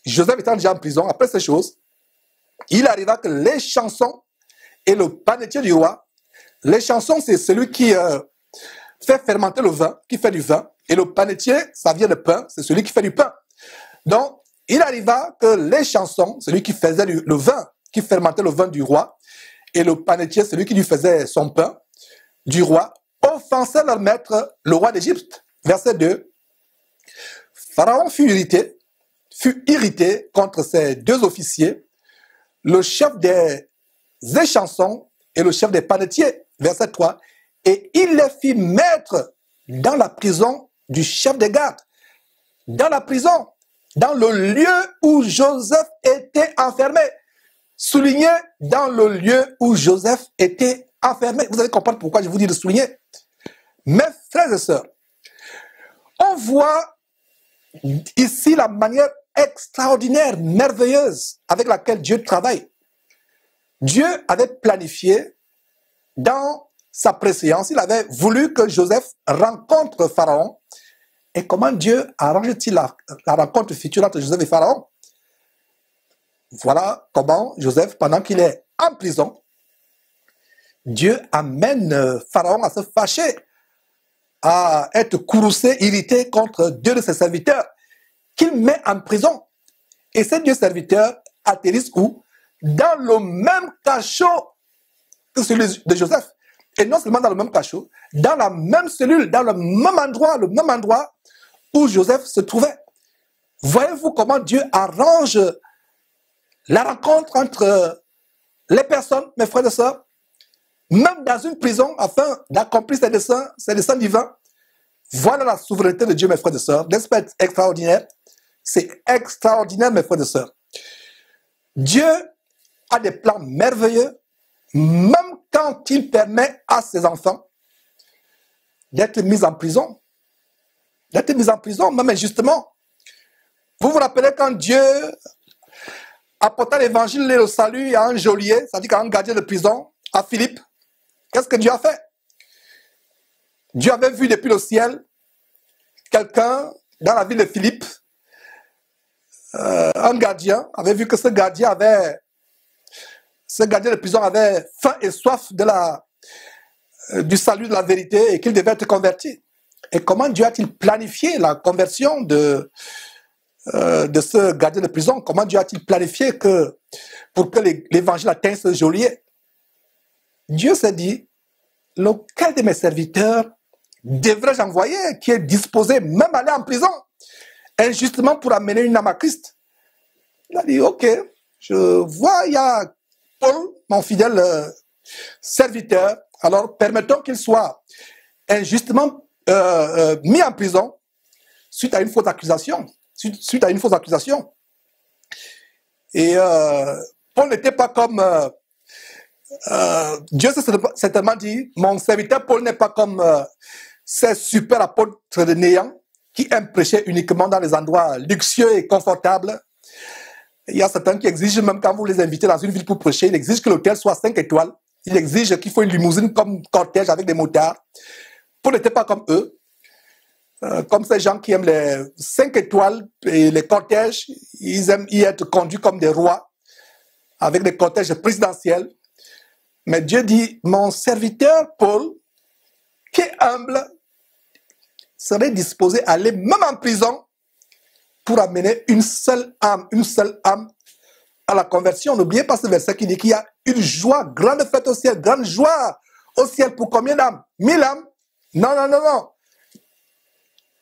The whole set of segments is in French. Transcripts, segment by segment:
Joseph étant déjà en prison, après ces choses, il arriva que les chansons et le panetier du roi, les chansons, c'est celui qui fait fermenter le vin, qui fait du vin, et le panetier, ça vient de pain, c'est celui qui fait du pain. Donc, il arriva que les chansons, celui qui faisait le vin, qui fermentait le vin du roi, et le panetier, celui qui lui faisait son pain du roi, offensaient leur maître, le roi d'Égypte. Verset 2. Pharaon fut irrité contre ces deux officiers, le chef des chansons et le chef des panetiers. Verset 3. Et il les fit mettre dans la prison du chef des gardes. Dans la prison, dans le lieu où Joseph était enfermé. Souligné dans le lieu où Joseph était enfermé. Vous allez comprendre pourquoi je vous dis de souligner. Mes frères et sœurs, on voit ici la manière extraordinaire, merveilleuse avec laquelle Dieu travaille. Dieu avait planifié dans sa préséance, il avait voulu que Joseph rencontre Pharaon. Et comment Dieu arrange-t-il la rencontre future entre Joseph et Pharaon? Voilà comment Joseph, pendant qu'il est en prison, Dieu amène Pharaon à se fâcher, à être courroucé, irrité contre deux de ses serviteurs, qu'il met en prison. Et ces deux serviteurs atterrissent où? Dans le même cachot que celui de Joseph. Et non seulement dans le même cachot, dans la même cellule, dans le même endroit où Joseph se trouvait. Voyez-vous comment Dieu arrange la rencontre entre les personnes, mes frères et sœurs, même dans une prison, afin d'accomplir ses desseins divins. Voilà la souveraineté de Dieu, mes frères et sœurs. N'est-ce pas extraordinaire? C'est extraordinaire, mes frères et sœurs. Dieu a des plans merveilleux, même quand il permet à ses enfants d'être mis en prison. D'être mis en prison, même injustement. Vous vous rappelez quand Dieu apporta l'évangile et le salut à un geôlier, c'est-à-dire à un gardien de prison, à Philippe. Qu'est-ce que Dieu a fait? Dieu avait vu depuis le ciel quelqu'un dans la ville de Philippe, un gardien, avait vu que ce gardien de prison avait faim et soif du salut de la vérité et qu'il devait être converti. Et comment Dieu a-t-il planifié la conversion de ce gardien de prison? Comment Dieu a-t-il planifié pour que l'évangile atteigne ce geôlier? Dieu s'est dit, lequel de mes serviteurs devrais-je envoyer qui est disposé même à aller en prison injustement pour amener une âme à Christ? Il a dit, ok, je vois, il y a Paul, mon fidèle serviteur, alors permettons qu'il soit injustement mis en prison suite à une fausse accusation. Et Paul n'était pas comme... Dieu s'est certainement dit, mon serviteur Paul n'est pas comme ces super apôtres de néant qui aiment prêcher uniquement dans les endroits luxueux et confortables. Il y a certains qui exigent, même quand vous les invitez dans une ville pour prêcher, ils exigent que l'hôtel soit 5 étoiles. Ils exigent qu'il faut une limousine comme cortège avec des motards. Paul n'était pas comme eux. Comme ces gens qui aiment les 5 étoiles et les cortèges, ils aiment y être conduits comme des rois, avec des cortèges présidentiels. Mais Dieu dit, mon serviteur Paul, qui est humble, serait disposé à aller même en prison pour amener une seule âme à la conversion. N'oubliez pas ce verset qui dit qu'il y a une joie, grande fête au ciel, grande joie au ciel pour combien d'âmes? 1000 âmes? Non.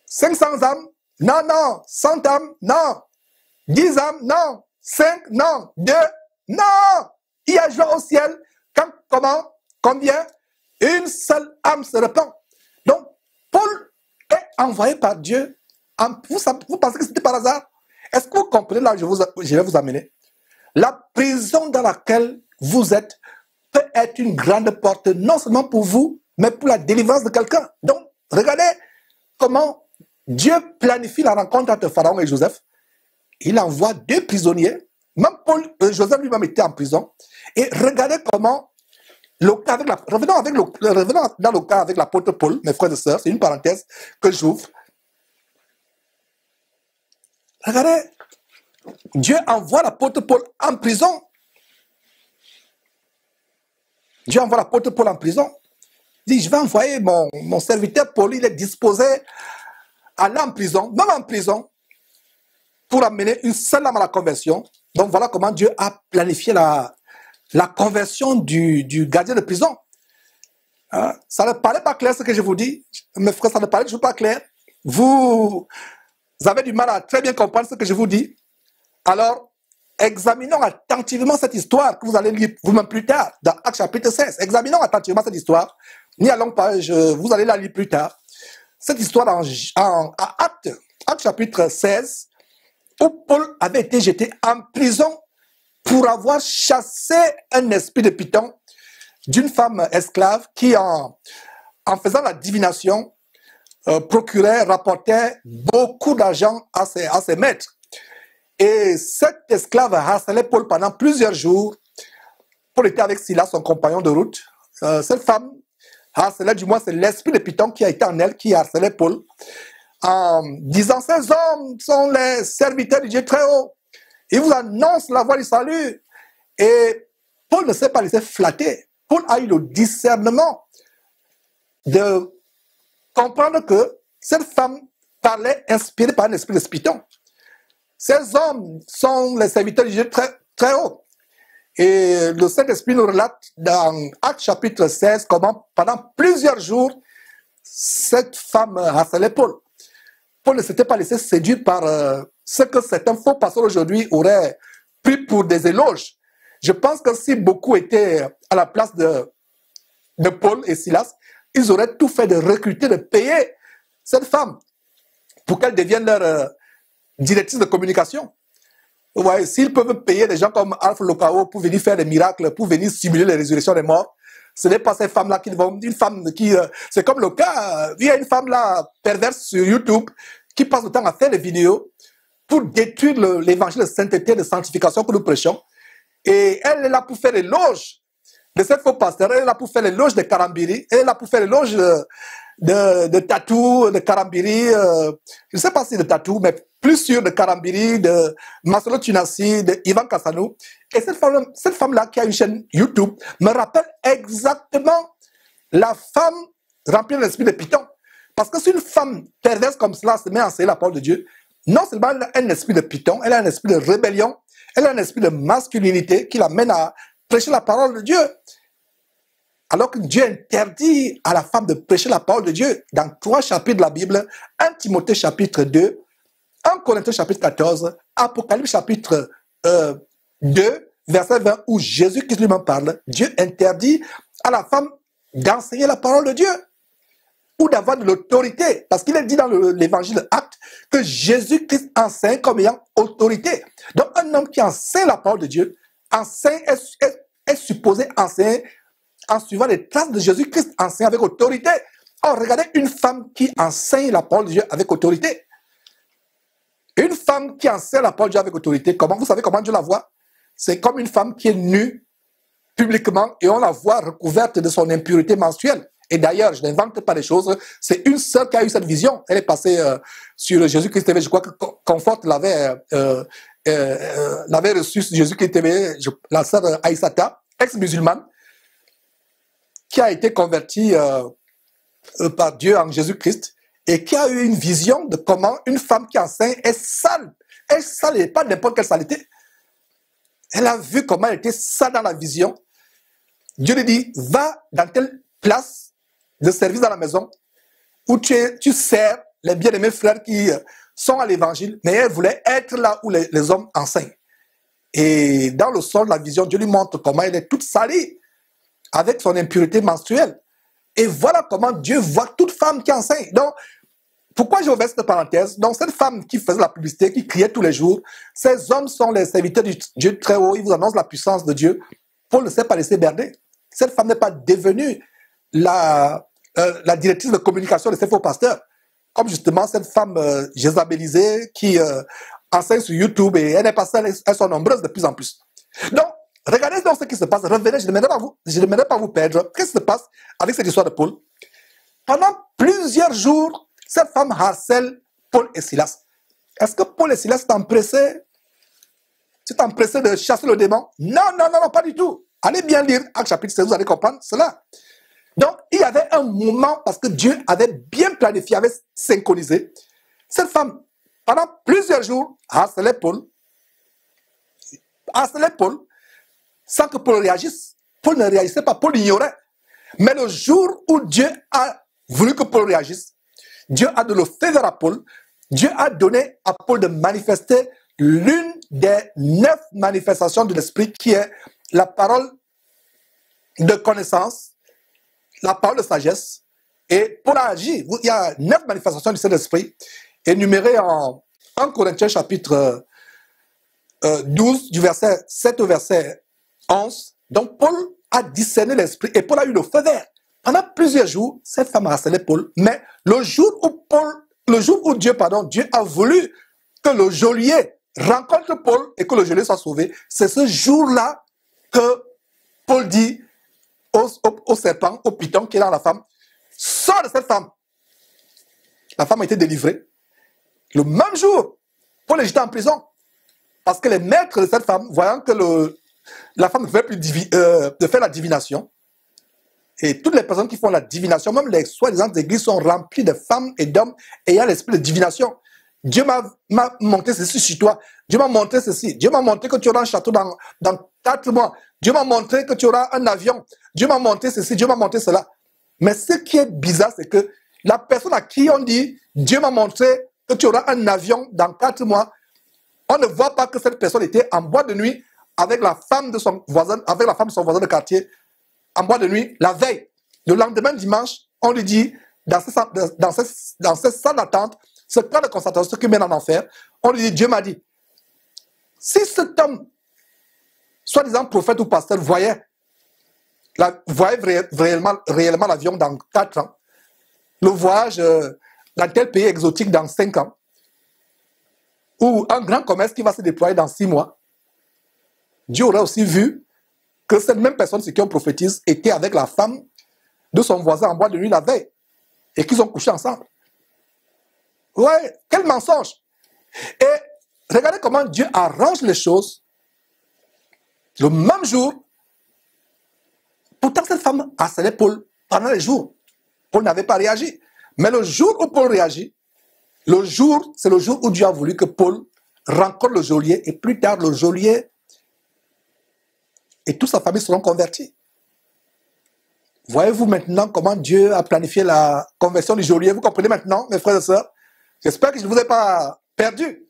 500 âmes? Non. 100 âmes? Non. 10 âmes? Non. 5? Non. 2? Non. Il y a joie au ciel. Comment? Combien? Une seule âme se répand. Donc, Paul est envoyé par Dieu. Vous pensez que c'était par hasard? Est-ce que vous comprenez là où je vais vous amener? La prison dans laquelle vous êtes peut être une grande porte, non seulement pour vous, mais pour la délivrance de quelqu'un. Donc, regardez comment Dieu planifie la rencontre entre Pharaon et Joseph. Il envoie 2 prisonniers. Même Joseph lui-même était en prison. Et regardez comment, revenons dans le cas avec l'apôtre Paul, mes frères et sœurs, c'est une parenthèse que j'ouvre. Regardez Dieu envoie l'apôtre Paul en prison. Dieu envoie l'apôtre Paul en prison. Il dit, je vais envoyer mon serviteur Paul, il est disposé à aller en prison, même en prison, pour amener une seule âme à la conversion. Donc voilà comment Dieu a planifié la conversion du gardien de prison. Hein? Ça ne paraît pas clair ce que je vous dis. Mes frères, ça ne paraît toujours pas clair. Vous avez du mal à très bien comprendre ce que je vous dis. Alors, examinons attentivement cette histoire que vous allez lire vous-même plus tard, dans Actes chapitre 16. Examinons attentivement cette histoire. N'y allons pas, vous allez la lire plus tard. Cette histoire en Actes chapitre 16, où Paul avait été jeté en prison pour avoir chassé un esprit de Python d'une femme esclave qui, en faisant la divination, procurait, rapportait beaucoup d'argent à ses maîtres. Et cet esclave harcelait Paul pendant plusieurs jours. Paul était avec Silas, son compagnon de route. Cette femme harcelait, du moins c'est l'esprit de Python qui a été en elle, qui harcelait Paul, en disant, ces hommes sont les serviteurs du Dieu très haut. Ils vous annoncent la voie du salut. Et Paul ne s'est pas laissé flatter. Paul a eu le discernement de comprendre que cette femme parlait inspirée par un esprit de Python. Ces hommes sont les serviteurs du Dieu très, très haut. Et le Saint-Esprit nous relate dans Actes chapitre 16 comment pendant plusieurs jours, cette femme harcelait Paul. Paul ne s'était pas laissé séduire par ce que certains faux pasteurs aujourd'hui auraient pris pour des éloges. Je pense que si beaucoup étaient à la place de Paul et Silas, ils auraient tout fait de recruter, de payer cette femme pour qu'elle devienne leur directrice de communication. Ouais, s'ils peuvent payer des gens comme Alpha Locao pour venir faire des miracles, pour venir simuler les résurrections des morts, ce n'est pas ces femmes-là qui vont... Une femme qui... c'est comme le cas, il y a une femme là, perverse sur YouTube, qui passe le temps à faire des vidéos pour détruire l'évangile de sainteté, de sanctification que nous prêchons. Et elle est là pour faire l'éloge de cette faux pasteur, elle est là pour faire l'éloge de Karambiri, elle est là pour faire l'éloge de Tatou, de Karambiri, je ne sais pas si de Tatou, mais plus sûr de Karambiri, de Marcelo Tunassi, de Ivan Kassanou. Et cette femme-là qui a une chaîne YouTube me rappelle exactement la femme remplie de l'esprit de Python. Parce que si une femme perverse comme cela se met à enseigner la parole de Dieu, non seulement elle a un esprit de Python, elle a un esprit de rébellion, elle a un esprit de masculinité qui l'amène à prêcher la parole de Dieu. Alors que Dieu interdit à la femme de prêcher la parole de Dieu dans 3 chapitres de la Bible, 1 Timothée chapitre 2, 1 Corinthiens chapitre 14, Apocalypse chapitre 2, verset 20, où Jésus-Christ lui-même parle, Dieu interdit à la femme d'enseigner la parole de Dieu ou d'avoir de l'autorité. Parce qu'il est dit dans l'évangile de Actes que Jésus-Christ enseigne comme ayant autorité. Donc un homme qui enseigne la parole de Dieu est supposé enseigner en suivant les traces de Jésus-Christ, enseigne avec autorité. Or, regardez une femme qui enseigne la parole de Dieu avec autorité. Une femme qui enseigne la parole de Dieu avec autorité, vous savez comment Dieu la voit? C'est comme une femme qui est nue publiquement et on la voit recouverte de son impureté menstruelle. Et d'ailleurs, je n'invente pas les choses, c'est une sœur qui a eu cette vision. Elle est passée sur Jésus-Christ TV, je crois que Comfort l'avait reçu sur Jésus-Christ TV, la sœur Aïssata, ex-musulmane, qui a été convertie par Dieu en Jésus-Christ et qui a eu une vision de comment une femme qui enseigne est sale. Elle est sale et pas n'importe quelle saleté. Elle a vu comment elle était sale dans la vision. Dieu lui dit, va dans telle place de service dans la maison où tu sers les bien-aimés frères qui sont à l'évangile, mais elle voulait être là où les hommes enseignent. Et dans le sol de la vision, Dieu lui montre comment elle est toute salie avec son impureté menstruelle. Et voilà comment Dieu voit toute femme qui enseigne. Donc, pourquoi j'ai ouvert cette parenthèse? Donc, cette femme qui faisait la publicité, qui criait tous les jours, ces hommes sont les serviteurs du Dieu très haut, ils vous annoncent la puissance de Dieu. Paul ne s'est pas laissé berner. Cette femme n'est pas devenue la directrice de communication de ces faux pasteurs. Comme justement cette femme jézabélisée qui enseigne sur YouTube et elle est passée, elles sont nombreuses de plus en plus. Donc, regardez donc ce qui se passe. Revenez, je ne demanderai pas vous perdre. Qu'est-ce qui se passe avec cette histoire de Paul? Pendant plusieurs jours, cette femme harcèle Paul et Silas. Est-ce que Paul et Silas sont empressés Tu t'es empressé de chasser le démon. Non, non, non, non, pas du tout. Allez bien lire Actes chapitre 16, vous allez comprendre cela. Donc, il y avait un moment, parce que Dieu avait bien planifié, avait synchronisé. Cette femme, pendant plusieurs jours, harcelait Paul, sans que Paul réagisse. Paul ne réagissait pas, Paul ignorait. Mais le jour où Dieu a voulu que Paul réagisse, Dieu a donné le faveur à Paul, Dieu a donné à Paul de manifester l'une des 9 manifestations de l'Esprit qui est la parole de connaissance, la parole de sagesse. Et Paul a agi. Il y a 9 manifestations du Saint-Esprit énumérées en 1 Corinthiens chapitre 12, du verset 7 au verset 11. Donc Paul a discerné l'Esprit et Paul a eu le feu vert. Pendant plusieurs jours, cette femme a harcelé Paul. Mais le jour où Dieu a voulu que le geôlier rencontre Paul et que le geôlier soit sauvé, c'est ce jour-là que Paul dit au serpent, au python qui est dans la femme, sors de cette femme. La femme a été délivrée. Le même jour, Paul est jeté en prison. Parce que les maîtres de cette femme, voyant que la femme ne fait plus de faire la divination, et toutes les personnes qui font la divination, même les soi-disant églises, sont remplies de femmes et d'hommes ayant l'esprit de divination. Dieu m'a montré ceci sur toi. Dieu m'a montré ceci. Dieu m'a montré que tu auras un château dans 4 mois. Dieu m'a montré que tu auras un avion. Dieu m'a montré ceci. Dieu m'a montré cela. Mais ce qui est bizarre, c'est que la personne à qui on dit Dieu m'a montré que tu auras un avion dans 4 mois, on ne voit pas que cette personne était en boîte de nuit avec la femme de son voisin, de quartier, en boîte de nuit, la veille. Le lendemain dimanche, on lui dit, dans cette salle d'attente, ce camp de constatation, ce qui mène en enfer, on lui dit, Dieu m'a dit, si cet homme, soi-disant prophète ou pasteur, voyait réellement l'avion dans 4 ans, le voyage dans tel pays exotique dans 5 ans, ou un grand commerce qui va se déployer dans 6 mois, Dieu aurait aussi vu que cette même personne, ceux qui ont prophétisé, était avec la femme de son voisin en boîte de nuit la veille, et qu'ils ont couché ensemble. Ouais, quel mensonge! Et regardez comment Dieu arrange les choses. Le même jour, pourtant cette femme harcelait Paul pendant les jours. Paul n'avait pas réagi. Mais le jour où Paul réagit, c'est le jour où Dieu a voulu que Paul rencontre le geôlier, et plus tard le geôlier et toute sa famille seront convertis. Voyez-vous maintenant comment Dieu a planifié la conversion du geôlier? Vous comprenez maintenant, mes frères et sœurs? J'espère que je ne vous ai pas perdu.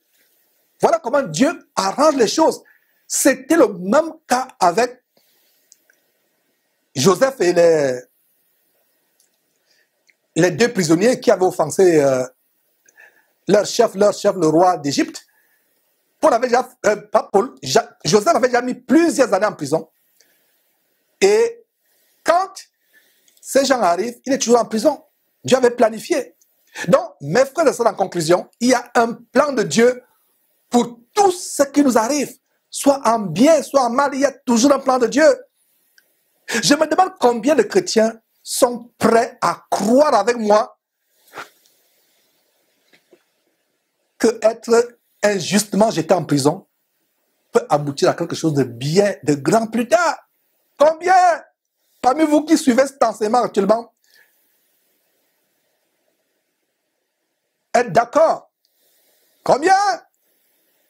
Voilà comment Dieu arrange les choses. C'était le même cas avec Joseph et les 2 prisonniers qui avaient offensé leur chef, le roi d'Égypte. Joseph avait déjà mis plusieurs années en prison. Et quand ces gens arrivent, il est toujours en prison. Dieu avait planifié. Donc, mes frères et sœurs, en conclusion, il y a un plan de Dieu pour tout ce qui nous arrive. Soit en bien, soit en mal, il y a toujours un plan de Dieu. Je me demande combien de chrétiens sont prêts à croire avec moi que être injustement jeté en prison peut aboutir à quelque chose de bien, de grand plus tard. Combien parmi vous qui suivez cet enseignement actuellement êtes d'accord? Combien?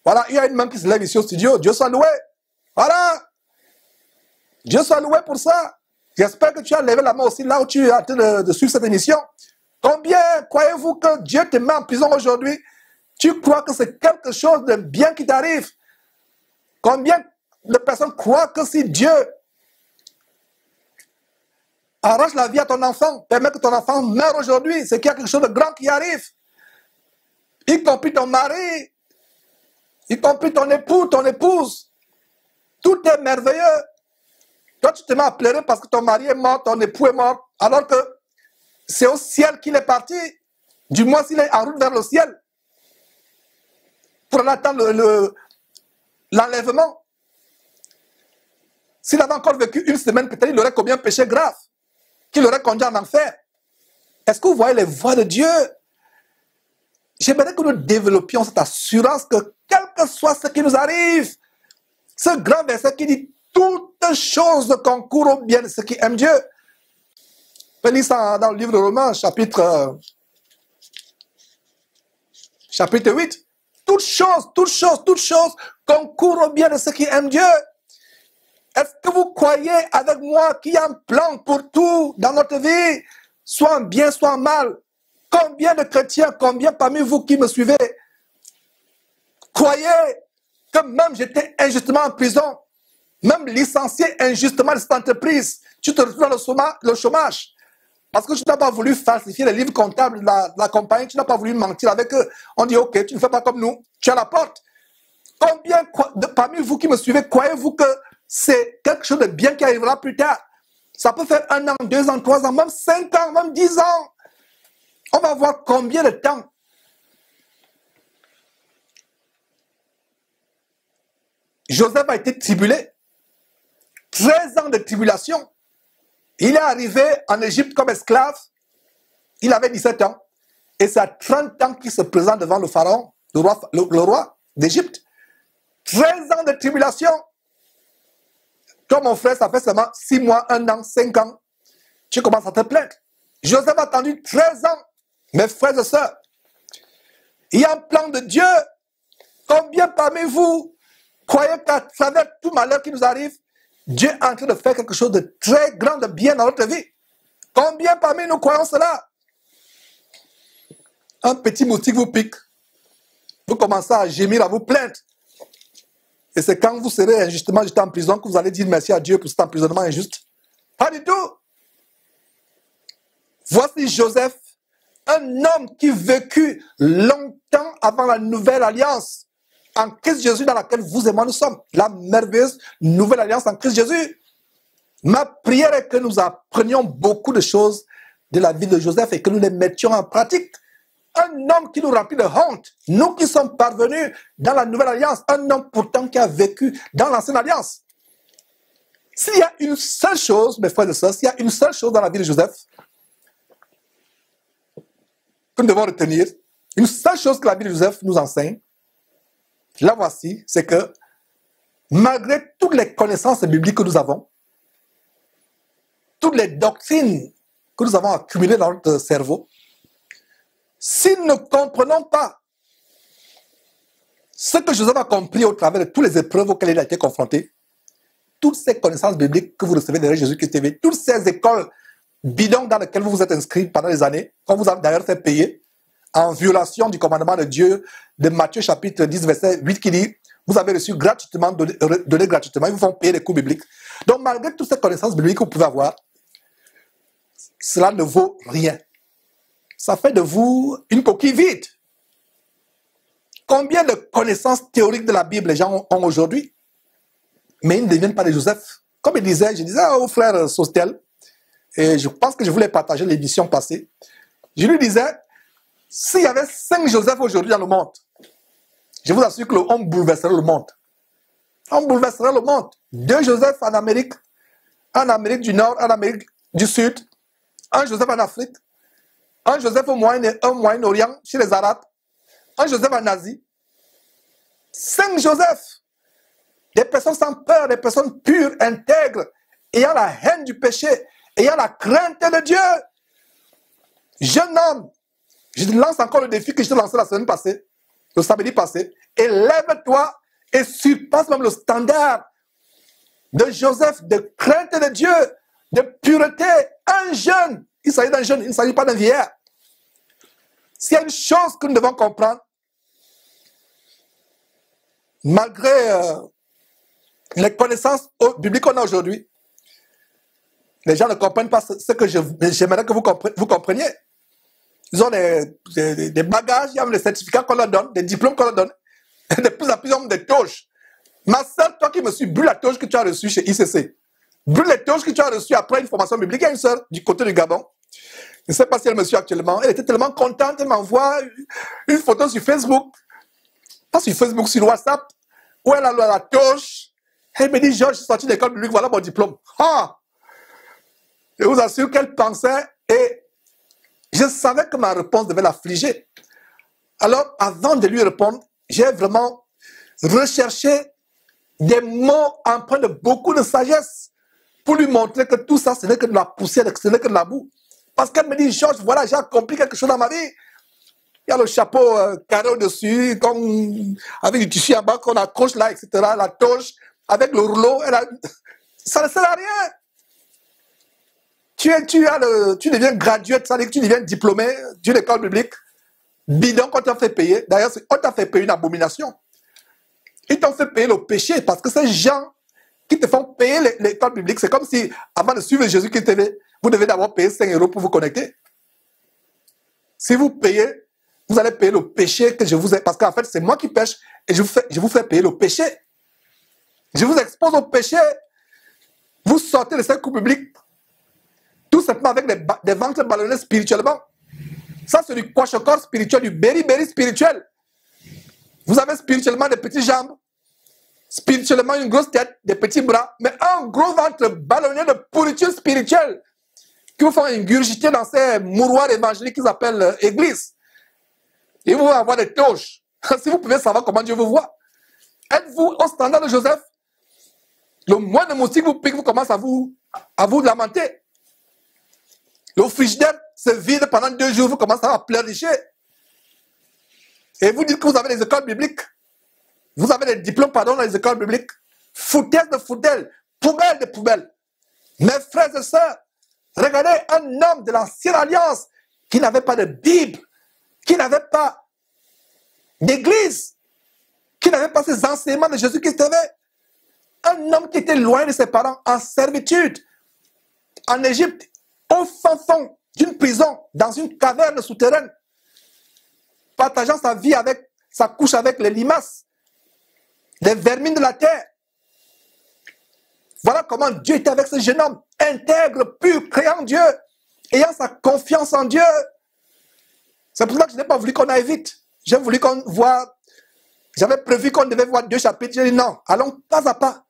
Voilà, il y a une main qui se lève ici au studio. Dieu soit loué. Voilà. Dieu soit loué pour ça. J'espère que tu as levé la main aussi là où tu es en train de suivre cette émission. Combien croyez-vous que Dieu te met en prison aujourd'hui? Tu crois que c'est quelque chose de bien qui t'arrive? Combien de personnes croient que si Dieu arrange la vie à ton enfant, permet que ton enfant meure aujourd'hui, c'est qu'il y a quelque chose de grand qui arrive? Y compris ton mari, y compris ton époux, ton épouse. Tout est merveilleux. Toi, tu te mets à pleurer parce que ton mari est mort, ton époux est mort, alors que c'est au ciel qu'il est parti. Du moins, s'il est en route vers le ciel. Pour en attendre l'enlèvement. S'il avait encore vécu une semaine, peut-être il aurait commis un péché grave, qui l'aurait conduit en enfer. Est-ce que vous voyez les voies de Dieu? J'aimerais que nous développions cette assurance que quel que soit ce qui nous arrive, Ce grand verset qui dit « Toutes choses concourent au bien de ceux qui aiment Dieu ». On peut lire ça dans le livre de Romains, chapitre 8. Toutes choses concourent au bien de ceux qui aiment Dieu. Est-ce que vous croyez avec moi qu'il y a un plan pour tout dans notre vie, soit en bien, soit en mal? Combien de chrétiens, combien parmi vous qui me suivez, croyez que même j'étais injustement en prison, même licencié injustement de cette entreprise, tu te retrouves dans le chômage, parce que tu n'as pas voulu falsifier les livres comptables de la compagnie, tu n'as pas voulu mentir avec eux. On dit, ok, tu ne fais pas comme nous, tu es à la porte. Combien parmi vous qui me suivez, croyez-vous que c'est quelque chose de bien qui arrivera plus tard? Ça peut faire 1 an, 2 ans, 3 ans, même 5 ans, même 10 ans. On va voir combien de temps. Joseph a été tribulé. 13 ans de tribulation. Il est arrivé en Égypte comme esclave. Il avait 17 ans. Et c'est à 30 ans qu'il se présente devant le pharaon, le roi d'Égypte. 13 ans de tribulation. Comme mon frère, ça fait seulement 6 mois, 1 an, 5 ans. Tu commences à te plaindre. Joseph a attendu 13 ans. Mes frères et sœurs, il y a un plan de Dieu. Combien parmi vous croyez qu'à travers tout malheur qui nous arrive, Dieu est en train de faire quelque chose de très grand, de bien dans notre vie? Combien parmi nous croyons cela? Un petit moustique vous pique. Vous commencez à gémir, à vous plaindre. Et c'est quand vous serez injustement jeté en prison que vous allez dire merci à Dieu pour cet emprisonnement injuste. Pas du tout. Voici Joseph, un homme qui vécut longtemps avant la nouvelle alliance en Christ Jésus dans laquelle vous et moi nous sommes. La merveilleuse nouvelle alliance en Christ Jésus. Ma prière est que nous apprenions beaucoup de choses de la vie de Joseph et que nous les mettions en pratique. Un homme qui nous remplit de honte. Nous qui sommes parvenus dans la nouvelle alliance. Un homme pourtant qui a vécu dans l'ancienne alliance. S'il y a une seule chose, mes frères et sœurs, s'il y a une seule chose dans la vie de Joseph que nous devons retenir, une seule chose que la vie de Joseph nous enseigne, la voici, c'est que malgré toutes les connaissances bibliques que nous avons, toutes les doctrines que nous avons accumulées dans notre cerveau, si nous ne comprenons pas ce que Joseph a compris au travers de toutes les épreuves auxquelles il a été confronté, toutes ces connaissances bibliques que vous recevez derrière Jésus-Christ TV, toutes ces écoles bidons dans lesquelles vous vous êtes inscrits pendant des années, qu'on vous a d'ailleurs fait payer, en violation du commandement de Dieu de Matthieu chapitre 10, verset 8 qui dit, vous avez reçu gratuitement, donné gratuitement, ils vous font payer les coûts bibliques. Donc malgré toutes ces connaissances bibliques que vous pouvez avoir, cela ne vaut rien. Ça fait de vous une coquille vide. Combien de connaissances théoriques de la Bible les gens ont aujourd'hui, mais ils ne deviennent pas des Joseph. Comme je disais au frère Sostel, et je pense que je voulais partager l'émission passée, je lui disais, s'il y avait 5 Joseph aujourd'hui dans le monde, je vous assure que on bouleverserait le monde. On bouleverserait le monde. 2 Joseph en Amérique du Nord, en Amérique du Sud, un Joseph en Afrique, un Joseph au Moyen-Orient, chez les Arabes, un Joseph en Asie. 5 Joseph. Des personnes sans peur, des personnes pures, intègres, ayant la haine du péché, ayant la crainte de Dieu. Jeune homme, je te lance encore le défi que je te lançais la semaine passée, le samedi passé. Élève-toi et surpasse même le standard de Joseph, de crainte de Dieu, de pureté. Un jeune, il s'agit d'un jeune, il ne s'agit pas d'un vieillard. S'il y a une chose que nous devons comprendre, malgré les connaissances bibliques qu'on a aujourd'hui, les gens ne comprennent pas ce que j'aimerais que vous compreniez. Ils ont des bagages, il y a des certificats qu'on leur donne, des diplômes qu'on leur donne, et de plus en plus, ils ont des toges. Ma soeur, toi qui me suis, brûle la toge que tu as reçue chez ICC. Brûle les toges que tu as reçues après une formation biblique. Il y a une soeur du côté du Gabon. Je ne sais pas si elle me suit actuellement. Elle était tellement contente, elle m'envoie une photo sur Facebook. Pas sur Facebook, sur WhatsApp, où elle a la toge. Elle me dit, Georges, je suis sorti de l'école biblique, voilà mon diplôme. Ah! Je vous assure qu'elle pensait et je savais que ma réponse devait l'affliger. Alors, avant de lui répondre, j'ai vraiment recherché des mots empreints de beaucoup de sagesse pour lui montrer que tout ça, ce n'est que de la poussière, ce n'est que de la boue. Parce qu'elle me dit, Georges, voilà, j'ai accompli quelque chose dans ma vie. Il y a le chapeau carré au-dessus, avec du tissu en bas qu'on accroche là, etc. La toche, avec le rouleau. Ça ne sert à rien. Tu deviens graduate, ça veut dire que tu deviens diplômé d'une école publique. Bidon qu'on t'a fait payer. D'ailleurs, on t'a fait payer une abomination. Ils t'ont fait payer le péché parce que ces gens qui te font payer l'école publique, c'est comme si, avant de suivre Jésus-Christ TV, vous devez d'abord payer 5 € pour vous connecter. Si vous payez, vous allez payer le péché que je vous ai... Parce qu'en fait, c'est moi qui pêche et je vous fais payer le péché. Je vous expose au péché. Vous sortez de cette cour publique tout simplement avec des ventres ballonnés spirituellement. Ça, c'est du quachocor spirituel, du berry spirituel. Vous avez spirituellement des petites jambes, spirituellement une grosse tête, des petits bras, mais un gros ventre ballonné de pourriture spirituelle qui vous font ingurgiter dans ces mouroirs évangéliques qu'ils appellent église. Et vous allez avoir des toches. Si vous pouvez savoir comment Dieu vous voit. Êtes-vous au standard de Joseph? Le mois de moustique vous pique, vous commencez à vous lamenter. Le frigidaire se vide pendant 2 jours, vous commencez à pleurnicher. Et vous dites que vous avez des écoles bibliques. Vous avez des diplômes, pardon, dans les écoles bibliques. Foutaise de foutelles, poubelle de poubelles. Mes frères et sœurs, regardez un homme de l'ancienne alliance qui n'avait pas de Bible, qui n'avait pas d'église, qui n'avait pas ces enseignements de Jésus-Christ. Un homme qui était loin de ses parents, en servitude, en Égypte, au fin fond d'une prison, dans une caverne souterraine, partageant sa couche avec les limaces, les vermines de la terre. Voilà comment Dieu était avec ce jeune homme, intègre, pur, créant Dieu, ayant sa confiance en Dieu. C'est pour ça que je n'ai pas voulu qu'on aille vite. J'ai voulu qu'on voit, j'avais prévu qu'on devait voir 2 chapitres. J'ai dit non, allons pas à pas.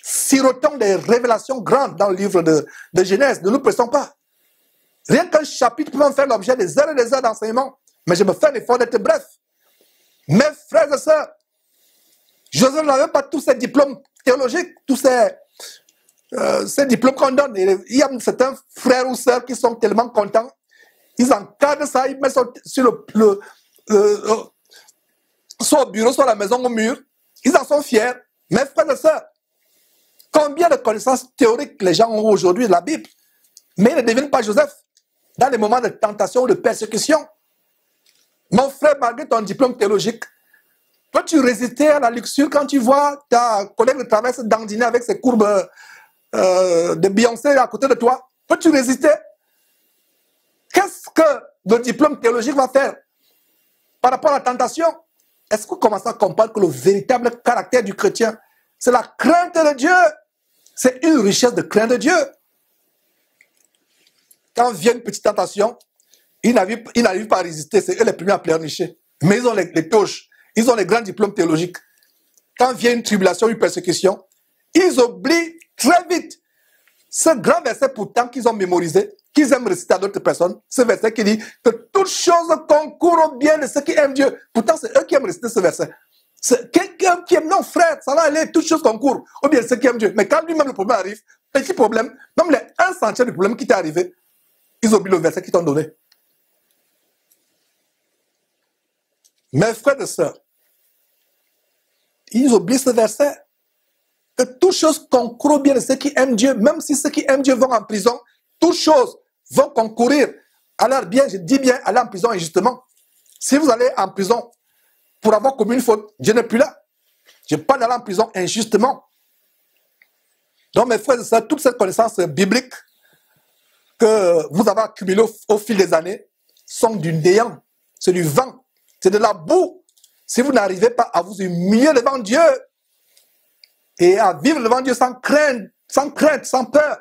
Sirotons des révélations grandes dans le livre de Genèse, ne nous pressons pas. Rien qu'un chapitre peut en faire l'objet des heures et des heures d'enseignement. Mais je me fais l'effort d'être bref. Mes frères et sœurs, Joseph n'avait pas tous ces diplômes théologiques, tous ces diplômes qu'on donne. Il y a certains frères ou sœurs qui sont tellement contents. Ils encadrent ça, ils mettent sur soit au bureau, soit à la maison, au mur. Ils en sont fiers. Mes frères et sœurs, combien de connaissances théoriques les gens ont aujourd'hui de la Bible, mais ils ne deviennent pas Joseph dans les moments de tentation ou de persécution. Mon frère, malgré ton diplôme théologique, peux-tu résister à la luxure quand tu vois ta collègue de travail se dandiner avec ses courbes de Beyoncé à côté de toi? Peux-tu résister? Qu'est-ce que le diplôme théologique va faire par rapport à la tentation? Est-ce que vous commencez à comprendre que le véritable caractère du chrétien, c'est la crainte de Dieu? C'est une richesse de crainte de Dieu. Quand vient une petite tentation, ils n'arrivent pas à résister, c'est eux les premiers à pleurnicher. Mais ils ont les touches, ils ont les grands diplômes théologiques. Quand vient une tribulation, une persécution, ils oublient très vite ce grand verset pourtant qu'ils ont mémorisé, qu'ils aiment réciter à d'autres personnes. Ce verset qui dit que toutes choses concourent au bien de ceux qui aiment Dieu. Pourtant, c'est eux qui aiment réciter ce verset. C'est quelqu'un qui aime, non frère, ça va aller, toutes choses concourent au bien de ceux qui aiment Dieu. Mais quand lui-même le problème arrive, petit problème, même les 1/100 du problème qui t'est arrivé, ils oublient le verset qu'ils t'ont donné. Mes frères et sœurs, ils oublient ce verset. Que toutes choses concourent bien de ceux qui aiment Dieu, même si ceux qui aiment Dieu vont en prison, toutes choses vont concourir à leur bien. Je dis bien aller en prison injustement. Si vous allez en prison pour avoir commis une faute, Dieu n'est plus là. Je parle d'aller en prison injustement. Donc mes frères et sœurs, toute cette connaissance biblique que vous avez accumulée au fil des années sont du néant, c'est du vent, c'est de la boue. Si vous n'arrivez pas à vous humilier devant Dieu et à vivre devant Dieu sans crainte, sans peur,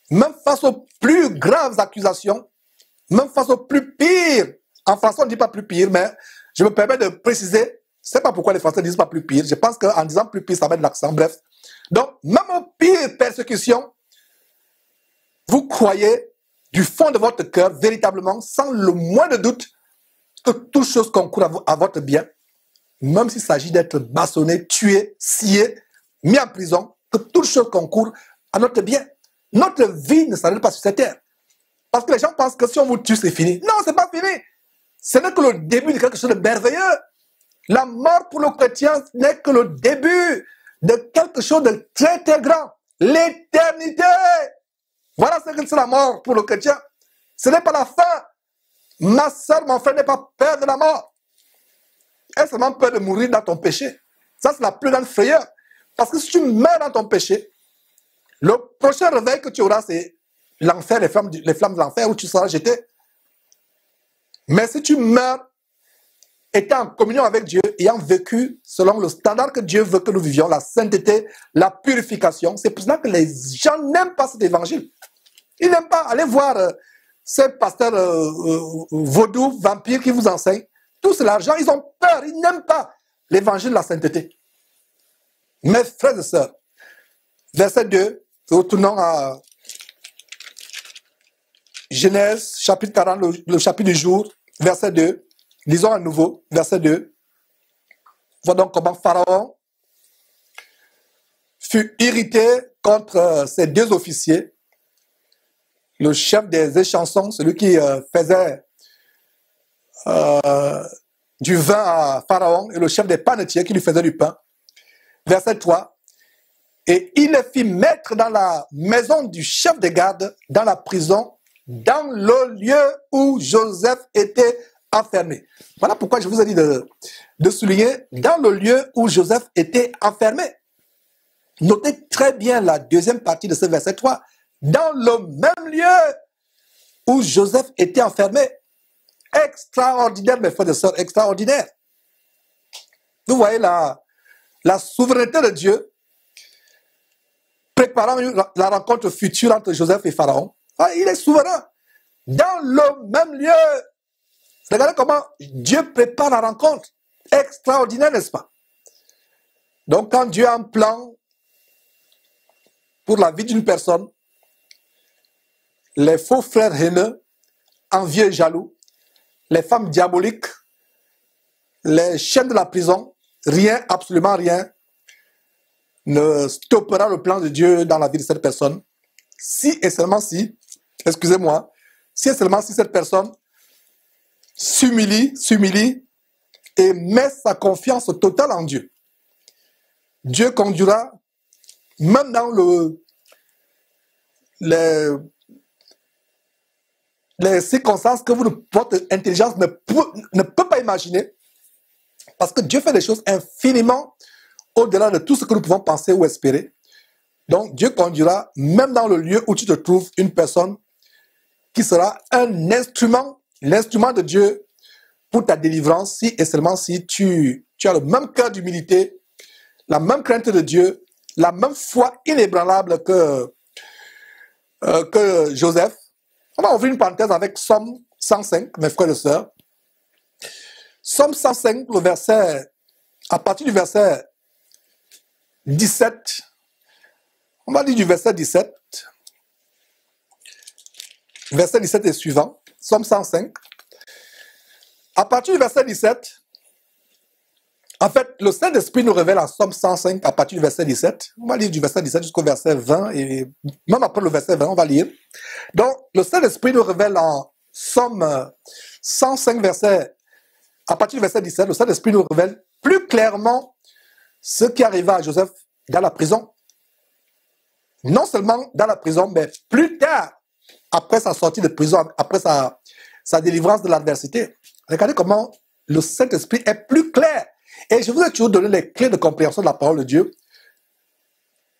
même face aux plus graves accusations, même face aux plus pires, en français on ne dit pas plus pire, mais je me permets de préciser, je ne sais pas pourquoi les Français ne disent pas plus pire, je pense qu'en disant plus pire, ça met de l'accent, bref. Donc, même aux pires persécutions, vous croyez du fond de votre cœur, véritablement, sans le moins de doute, que toute chose concourt à votre bien. même s'il s'agit d'être bâtonné, tué, scié, mis en prison, que toute chose concourt à notre bien. Notre vie ne s'arrête pas sur cette terre. Parce que les gens pensent que si on vous tue, c'est fini. Non, c'est pas fini. Ce n'est que le début de quelque chose de merveilleux. La mort pour le chrétien n'est que le début de quelque chose de très très grand. L'éternité. Voilà ce que c'est la mort pour le chrétien. Ce n'est pas la fin. Ma soeur, mon frère, n'est pas peur de la mort. Elle a seulement peur de mourir dans ton péché. Ça, c'est la plus grande frayeur. Parce que si tu meurs dans ton péché, le prochain réveil que tu auras, c'est l'enfer, les flammes de l'enfer où tu seras jeté. Mais si tu meurs étant en communion avec Dieu, ayant vécu selon le standard que Dieu veut que nous vivions, la sainteté, la purification, c'est pour cela que les gens n'aiment pas cet évangile. Ils n'aiment pas aller voir ces pasteurs vaudous, vampires qui vous enseignent. Tout c'est l'argent, ils ont peur, ils n'aiment pas l'évangile de la sainteté. Mes frères et sœurs, verset 2, retournons à Genèse, chapitre 40, le chapitre du jour, verset 2. Lisons à nouveau, verset 2. Voyons donc comment Pharaon fut irrité contre ses deux officiers, le chef des échansons, celui qui faisait du vin à Pharaon, et le chef des panetiers qui lui faisait du pain. Verset 3. Et il les fit mettre dans la maison du chef des gardes, dans la prison, dans le lieu où Joseph était enfermé. Voilà pourquoi je vous ai dit de souligner dans le lieu où Joseph était enfermé. Notez très bien la deuxième partie de ce verset 3. Dans le même lieu où Joseph était enfermé. Extraordinaire, mes frères et sœurs, extraordinaire. Vous voyez la souveraineté de Dieu préparant la rencontre future entre Joseph et Pharaon. Il est souverain. Dans le même lieu. Regardez comment Dieu prépare la rencontre. Extraordinaire, n'est-ce pas? Donc, quand Dieu a un plan pour la vie d'une personne, les faux frères haineux, envieux et jaloux, les femmes diaboliques, les chaînes de la prison, rien, absolument rien, ne stoppera le plan de Dieu dans la vie de cette personne. Si et seulement si, excusez-moi, si et seulement si cette personne s'humilie et met sa confiance totale en Dieu. Dieu conduira, même dans les circonstances que votre intelligence ne peut pas imaginer, parce que Dieu fait des choses infiniment au-delà de tout ce que nous pouvons penser ou espérer. Donc Dieu conduira, même dans le lieu où tu te trouves, une personne qui sera un instrument, l'instrument de Dieu pour ta délivrance, si et seulement si tu as le même cœur d'humilité, la même crainte de Dieu, la même foi inébranlable que Joseph. On va ouvrir une parenthèse avec Somme 105, mes frères et sœurs. Somme 105, à partir du verset 17, on va dire du verset 17, verset 17 et suivant, Somme 105. À partir du verset 17, en fait, le Saint-Esprit nous révèle en Somme 105, à partir du verset 17, on va lire du verset 17 jusqu'au verset 20, et même après le verset 20, on va lire. Donc, le Saint-Esprit nous révèle en Somme 105, à partir du verset 17, le Saint-Esprit nous révèle plus clairement ce qui arriva à Joseph dans la prison. Non seulement dans la prison, mais plus tard, après sa sortie de prison, après sa délivrance de l'adversité. Regardez comment le Saint-Esprit est plus clair. Et je vous ai toujours donné les clés de compréhension de la parole de Dieu.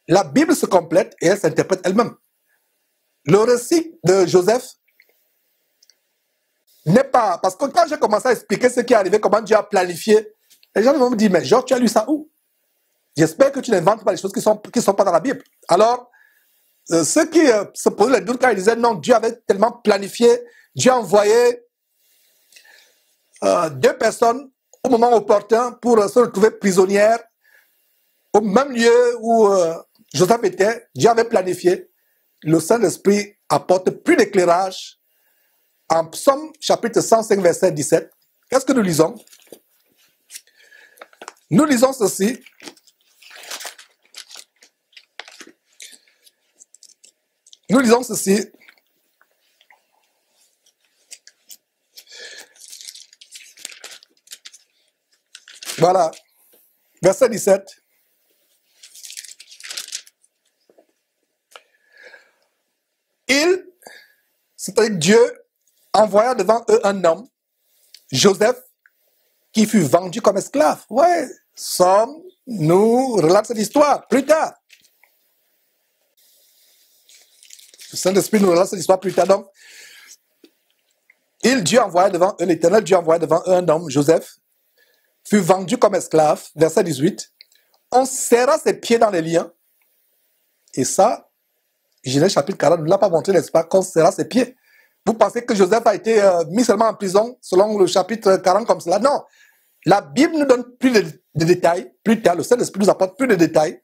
La Bible se complète et elle s'interprète elle-même. Le récit de Joseph n'est pas... Parce que quand j'ai commencé à expliquer ce qui est arrivé, comment Dieu a planifié, les gens vont me dire, mais Georges, tu as lu ça où? J'espère que tu n'inventes pas les choses qui ne sont pas dans la Bible. Alors, ceux qui se posaient les doutes quand ils disaient, non, Dieu avait tellement planifié, Dieu a envoyé deux personnes au moment opportun pour se retrouver prisonnières au même lieu où Joseph était. Dieu avait planifié. Le Saint-Esprit apporte plus d'éclairage en Psaume chapitre 105 verset 17. Qu'est-ce que nous lisons? Nous lisons ceci. Nous lisons ceci. Voilà. Verset 17. C'est-à-dire Dieu envoya devant eux un homme, Joseph, qui fut vendu comme esclave. Ouais, Somme nous relate cette histoire plus tard. Le Saint-Esprit nous relate cette histoire plus tard. Donc, Dieu envoya devant eux, l'Éternel Dieu envoya devant eux un homme, Joseph, fut vendu comme esclave, verset 18. On serra ses pieds dans les liens. Et ça, Genèse chapitre 40 ne l'a pas montré, n'est-ce pas, qu'on serra ses pieds. Vous pensez que Joseph a été mis seulement en prison selon le chapitre 40 comme cela? Non. La Bible nous donne plus de détails. Plus tard, le Saint-Esprit nous apporte plus de détails.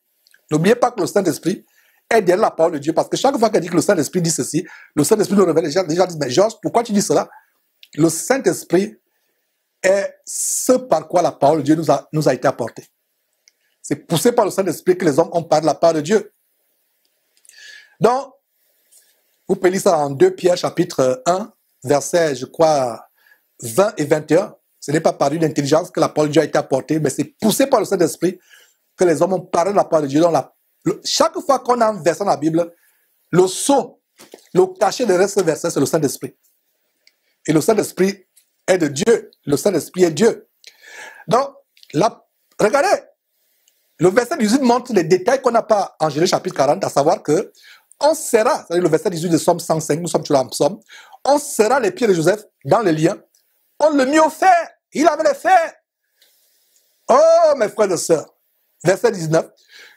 N'oubliez pas que le Saint-Esprit est derrière la parole de Dieu. Parce que chaque fois qu'elle dit que le Saint-Esprit dit ceci, le Saint-Esprit nous révèle. Les gens disent, mais Georges, pourquoi tu dis cela? Le Saint-Esprit est ce par quoi la parole de Dieu nous a été apportée. C'est poussé par le Saint-Esprit que les hommes ont parlé de la part de Dieu. Donc, vous pouvez lire ça en 2 Pierre chapitre 1, versets, je crois, 20 et 21. Ce n'est pas par une intelligence que la parole de Dieu a été apportée, mais c'est poussé par le Saint-Esprit que les hommes ont parlé de la parole de Dieu. Donc, chaque fois qu'on a un verset dans la Bible, le sceau, le cachet de ce verset, c'est le Saint-Esprit. Et le Saint-Esprit est de Dieu. Le Saint-Esprit est Dieu. Donc, là, regardez, le verset 18 montre les détails qu'on n'a pas en Genèse chapitre 40, à savoir que on serra, c'est-à-dire le verset 18 de Somme 105, nous sommes toujours en Somme, on serra les pieds de Joseph dans les liens, on le mit au fer, il avait les fers. Oh, mes frères et sœurs, verset 19,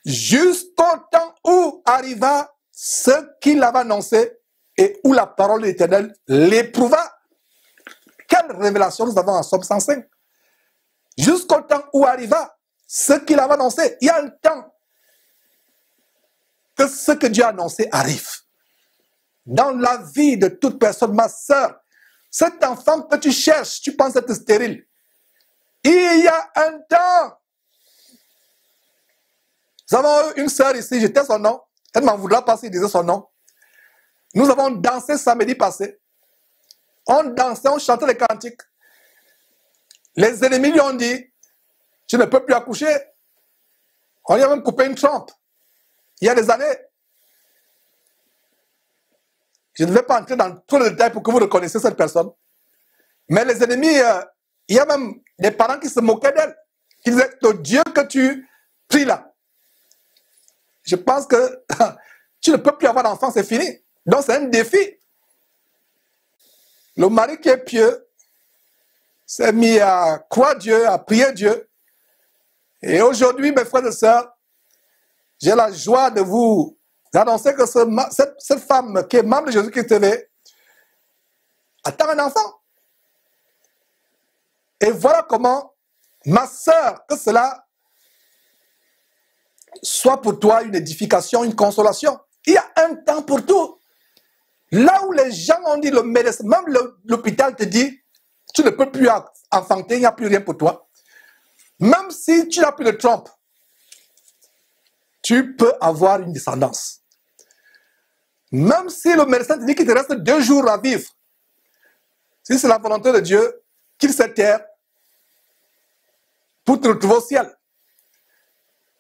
jusqu'au temps où arriva ce qu'il avait annoncé et où la parole de l'Éternel l'éprouva. Quelle révélation nous avons en Somme 105? Jusqu'au temps où arriva ce qu'il avait annoncé. Il y a un temps que ce que Dieu a annoncé arrive. Dans la vie de toute personne, ma sœur, cet enfant que tu cherches, tu penses être stérile. Il y a un temps. Nous avons une sœur ici, j'étais son nom. Elle ne m'en voudra pas s'il disait son nom. Nous avons dansé samedi passé. On dansait, on chantait les cantiques. Les ennemis lui ont dit, tu ne peux plus accoucher. On lui a même coupé une trompe. Il y a des années. Je ne vais pas entrer dans tous les détails pour que vous reconnaissiez cette personne. Mais les ennemis, il y a même des parents qui se moquaient d'elle. Qui disaient, le Dieu que tu pries là. Je pense que tu ne peux plus avoir d'enfant, c'est fini. Donc c'est un défi. Le mari qui est pieux s'est mis à croire Dieu, à prier Dieu. Et aujourd'hui, mes frères et sœurs, j'ai la joie de vous annoncer que cette femme qui est membre de Jésus-Christ TV attend un enfant. Et voilà comment, ma sœur, que cela soit pour toi une édification, une consolation. Il y a un temps pour tout. Là où les gens ont dit, le médecin, même l'hôpital te dit, tu ne peux plus enfanter, il n'y a plus rien pour toi. Même si tu n'as plus de trompe, tu peux avoir une descendance. Même si le médecin te dit qu'il te reste 2 jours à vivre, si c'est la volonté de Dieu, qu'il se terre pour te retrouver au ciel.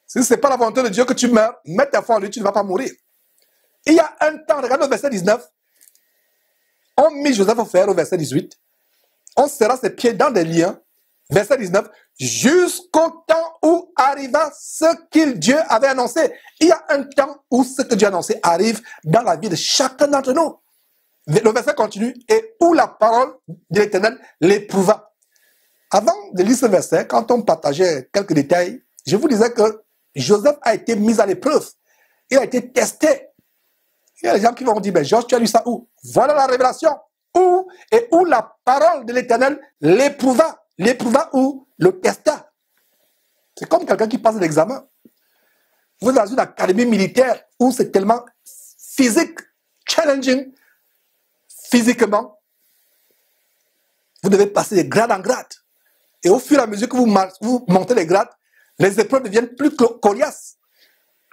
Si ce n'est pas la volonté de Dieu que tu meurs, mets ta foi en lui, tu ne vas pas mourir. Il y a un temps, regarde le verset 19, on mit Joseph au fer au verset 18, on serra ses pieds dans des liens, verset 19, jusqu'au temps où arriva ce que Dieu avait annoncé. Il y a un temps où ce que Dieu a annoncé arrive dans la vie de chacun d'entre nous. Le verset continue, et où la parole de l'Éternel l'éprouva. Avant de lire ce verset, quand on partageait quelques détails, je vous disais que Joseph a été mis à l'épreuve. Il a été testé. Il y a des gens qui vont dire, mais Georges, tu as lu ça où? Voilà la révélation. Où et où la parole de l'Éternel l'éprouva. L'éprouva où? Le testa. C'est comme quelqu'un qui passe l'examen. Vous êtes dans une académie militaire où c'est tellement physique, challenging, physiquement. Vous devez passer de grade en grade. Et au fur et à mesure que vous montez les grades, les épreuves deviennent plus coriaces,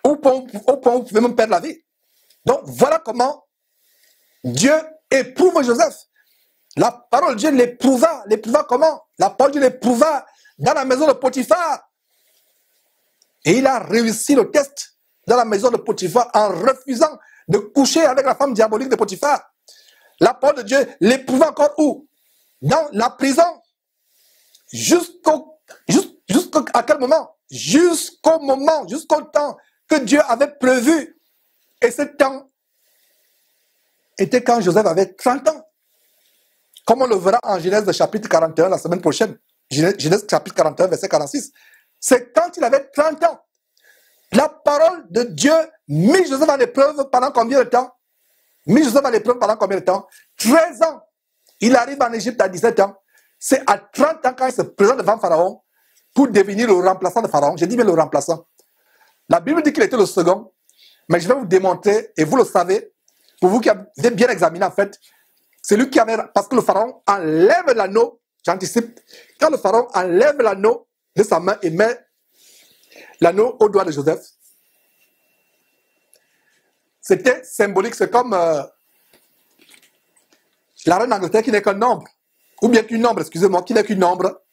au point où vous pouvez même perdre la vie. Donc voilà comment Dieu éprouve Joseph. La parole de Dieu l'éprouva. L'éprouva comment? La parole de Dieu l'éprouva dans la maison de Potiphar. Et il a réussi le test dans la maison de Potiphar en refusant de coucher avec la femme diabolique de Potiphar. La parole de Dieu l'éprouva encore où? Dans la prison. Jusqu'à quel moment? Jusqu'au temps que Dieu avait prévu. Et ce temps était quand Joseph avait 30 ans. Comme on le verra en Genèse chapitre 41 la semaine prochaine. Genèse chapitre 41, verset 46. C'est quand il avait 30 ans. La parole de Dieu mit Joseph en épreuve pendant combien de temps? 13 ans. Il arrive en Égypte à 17 ans. C'est à 30 ans quand il se présente devant Pharaon pour devenir le remplaçant de Pharaon. J'ai dit bien le remplaçant. La Bible dit qu'il était le second. Mais je vais vous démontrer, et vous le savez, pour vous qui avez bien examiné en fait, c'est lui qui avait... Parce que le Pharaon enlève l'anneau, j'anticipe, quand le Pharaon enlève l'anneau de sa main et met l'anneau au doigt de Joseph, c'était symbolique, c'est comme la reine d'Angleterre qui n'est qu'un nombre, ou bien qu'une ombre, excusez-moi, qui n'est qu'une ombre.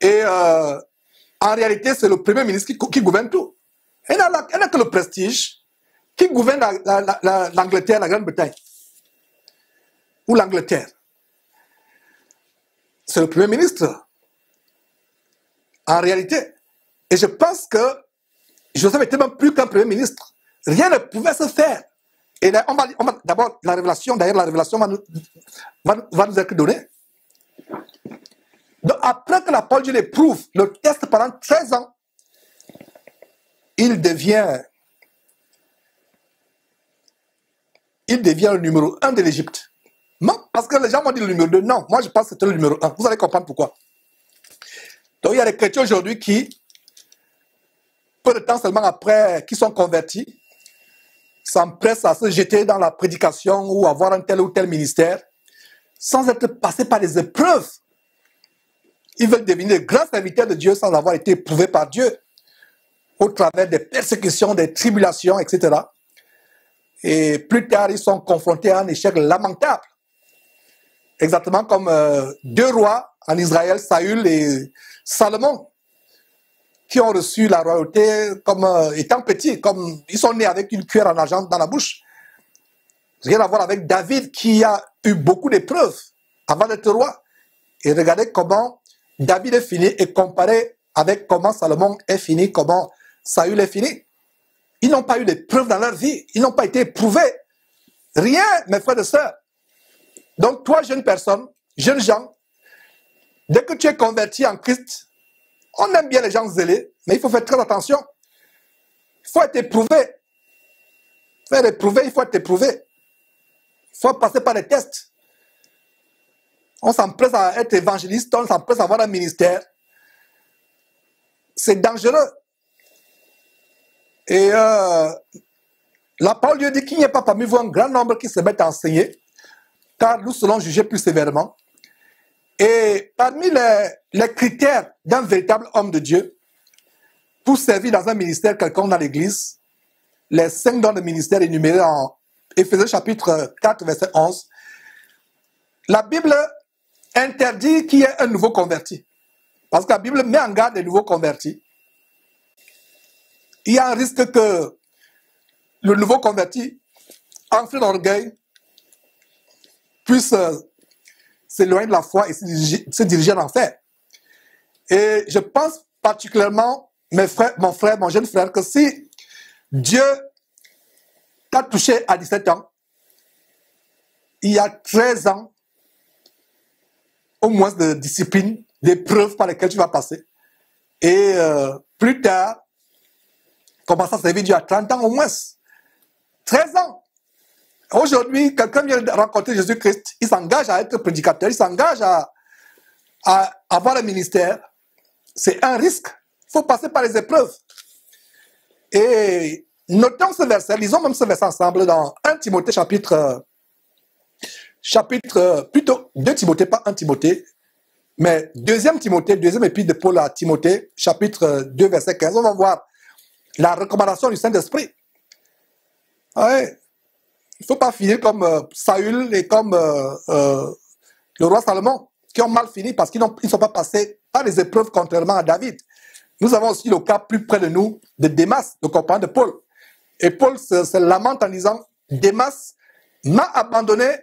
Et en réalité, c'est le premier ministre qui gouverne tout. Elle n'a que le prestige qui gouverne l'Angleterre, la Grande-Bretagne. Ou l'Angleterre. C'est le premier ministre. En réalité. Et je pense que Joseph était même plus qu'un premier ministre. Rien ne pouvait se faire. Et là, d'abord, la révélation va nous être donnée. Donc, après que la parole de Dieu l'éprouve, le teste pendant 13 ans, il devient le numéro 1 de l'Égypte. Non, parce que les gens m'ont dit le numéro 2. Non, moi je pense que c'était le numéro 1. Vous allez comprendre pourquoi. Donc il y a des chrétiens aujourd'hui qui, peu de temps seulement après, qui sont convertis, s'empressent à se jeter dans la prédication ou avoir un tel ou tel ministère, sans être passés par des épreuves. Ils veulent devenir de grands serviteurs de Dieu sans avoir été éprouvés par Dieu, au travers des persécutions, des tribulations, etc. Et plus tard, ils sont confrontés à un échec lamentable. Exactement comme deux rois en Israël, Saül et Salomon, qui ont reçu la royauté comme étant petits, comme ils sont nés avec une cuillère en argent dans la bouche. Rien à voir avec David qui a eu beaucoup d'épreuves avant d'être roi. Et regardez comment David est fini et comparé avec comment Salomon est fini, comment Saül est fini. Ils n'ont pas eu d'épreuves dans leur vie. Ils n'ont pas été éprouvés. Rien, mes frères et sœurs. Donc, toi, jeune personne, jeune gens, dès que tu es converti en Christ, on aime bien les gens zélés, mais il faut faire très attention. Il faut être éprouvé. Il faut être éprouvé. Il faut passer par les tests. On s'empresse à être évangéliste, on s'empresse à avoir un ministère. C'est dangereux. Et la parole de Dieu dit qu'il n'y a pas parmi vous un grand nombre qui se mettent à enseigner, car nous serons jugés plus sévèrement. Et parmi les critères d'un véritable homme de Dieu, pour servir dans un ministère quelconque dans l'Église, les 5 dons de ministère énumérés en Éphésiens chapitre 4, verset 11, la Bible interdit qu'il y ait un nouveau converti. Parce que la Bible met en garde les nouveaux convertis. Il y a un risque que le nouveau converti, enflé d'orgueil, puisse s'éloigner de la foi et se diriger en enfer. Et je pense particulièrement, mon jeune frère, que si Dieu t'a touché à 17 ans, il y a 13 ans, au moins de discipline, d'épreuves par lesquelles tu vas passer. Et plus tard, commencer à servir Dieu à 30 ans au moins. 13 ans. Aujourd'hui, quelqu'un vient de rencontrer Jésus-Christ, il s'engage à être prédicateur, il s'engage à avoir un ministère. C'est un risque. Il faut passer par les épreuves. Et notons ce verset, lisons même ce verset ensemble dans 1 Timothée chapitre plutôt 2 Timothée, pas 1 Timothée, Mais deuxième épître de Paul à Timothée, chapitre 2, verset 15, on va voir la recommandation du Saint-Esprit. Ouais. Il ne faut pas finir comme Saül et comme le roi Salomon, qui ont mal fini parce qu'ils ne sont pas passés par les épreuves contrairement à David. Nous avons aussi le cas plus près de nous de Démas, le compagnon de Paul. Et Paul se lamente en disant, Démas m'a abandonné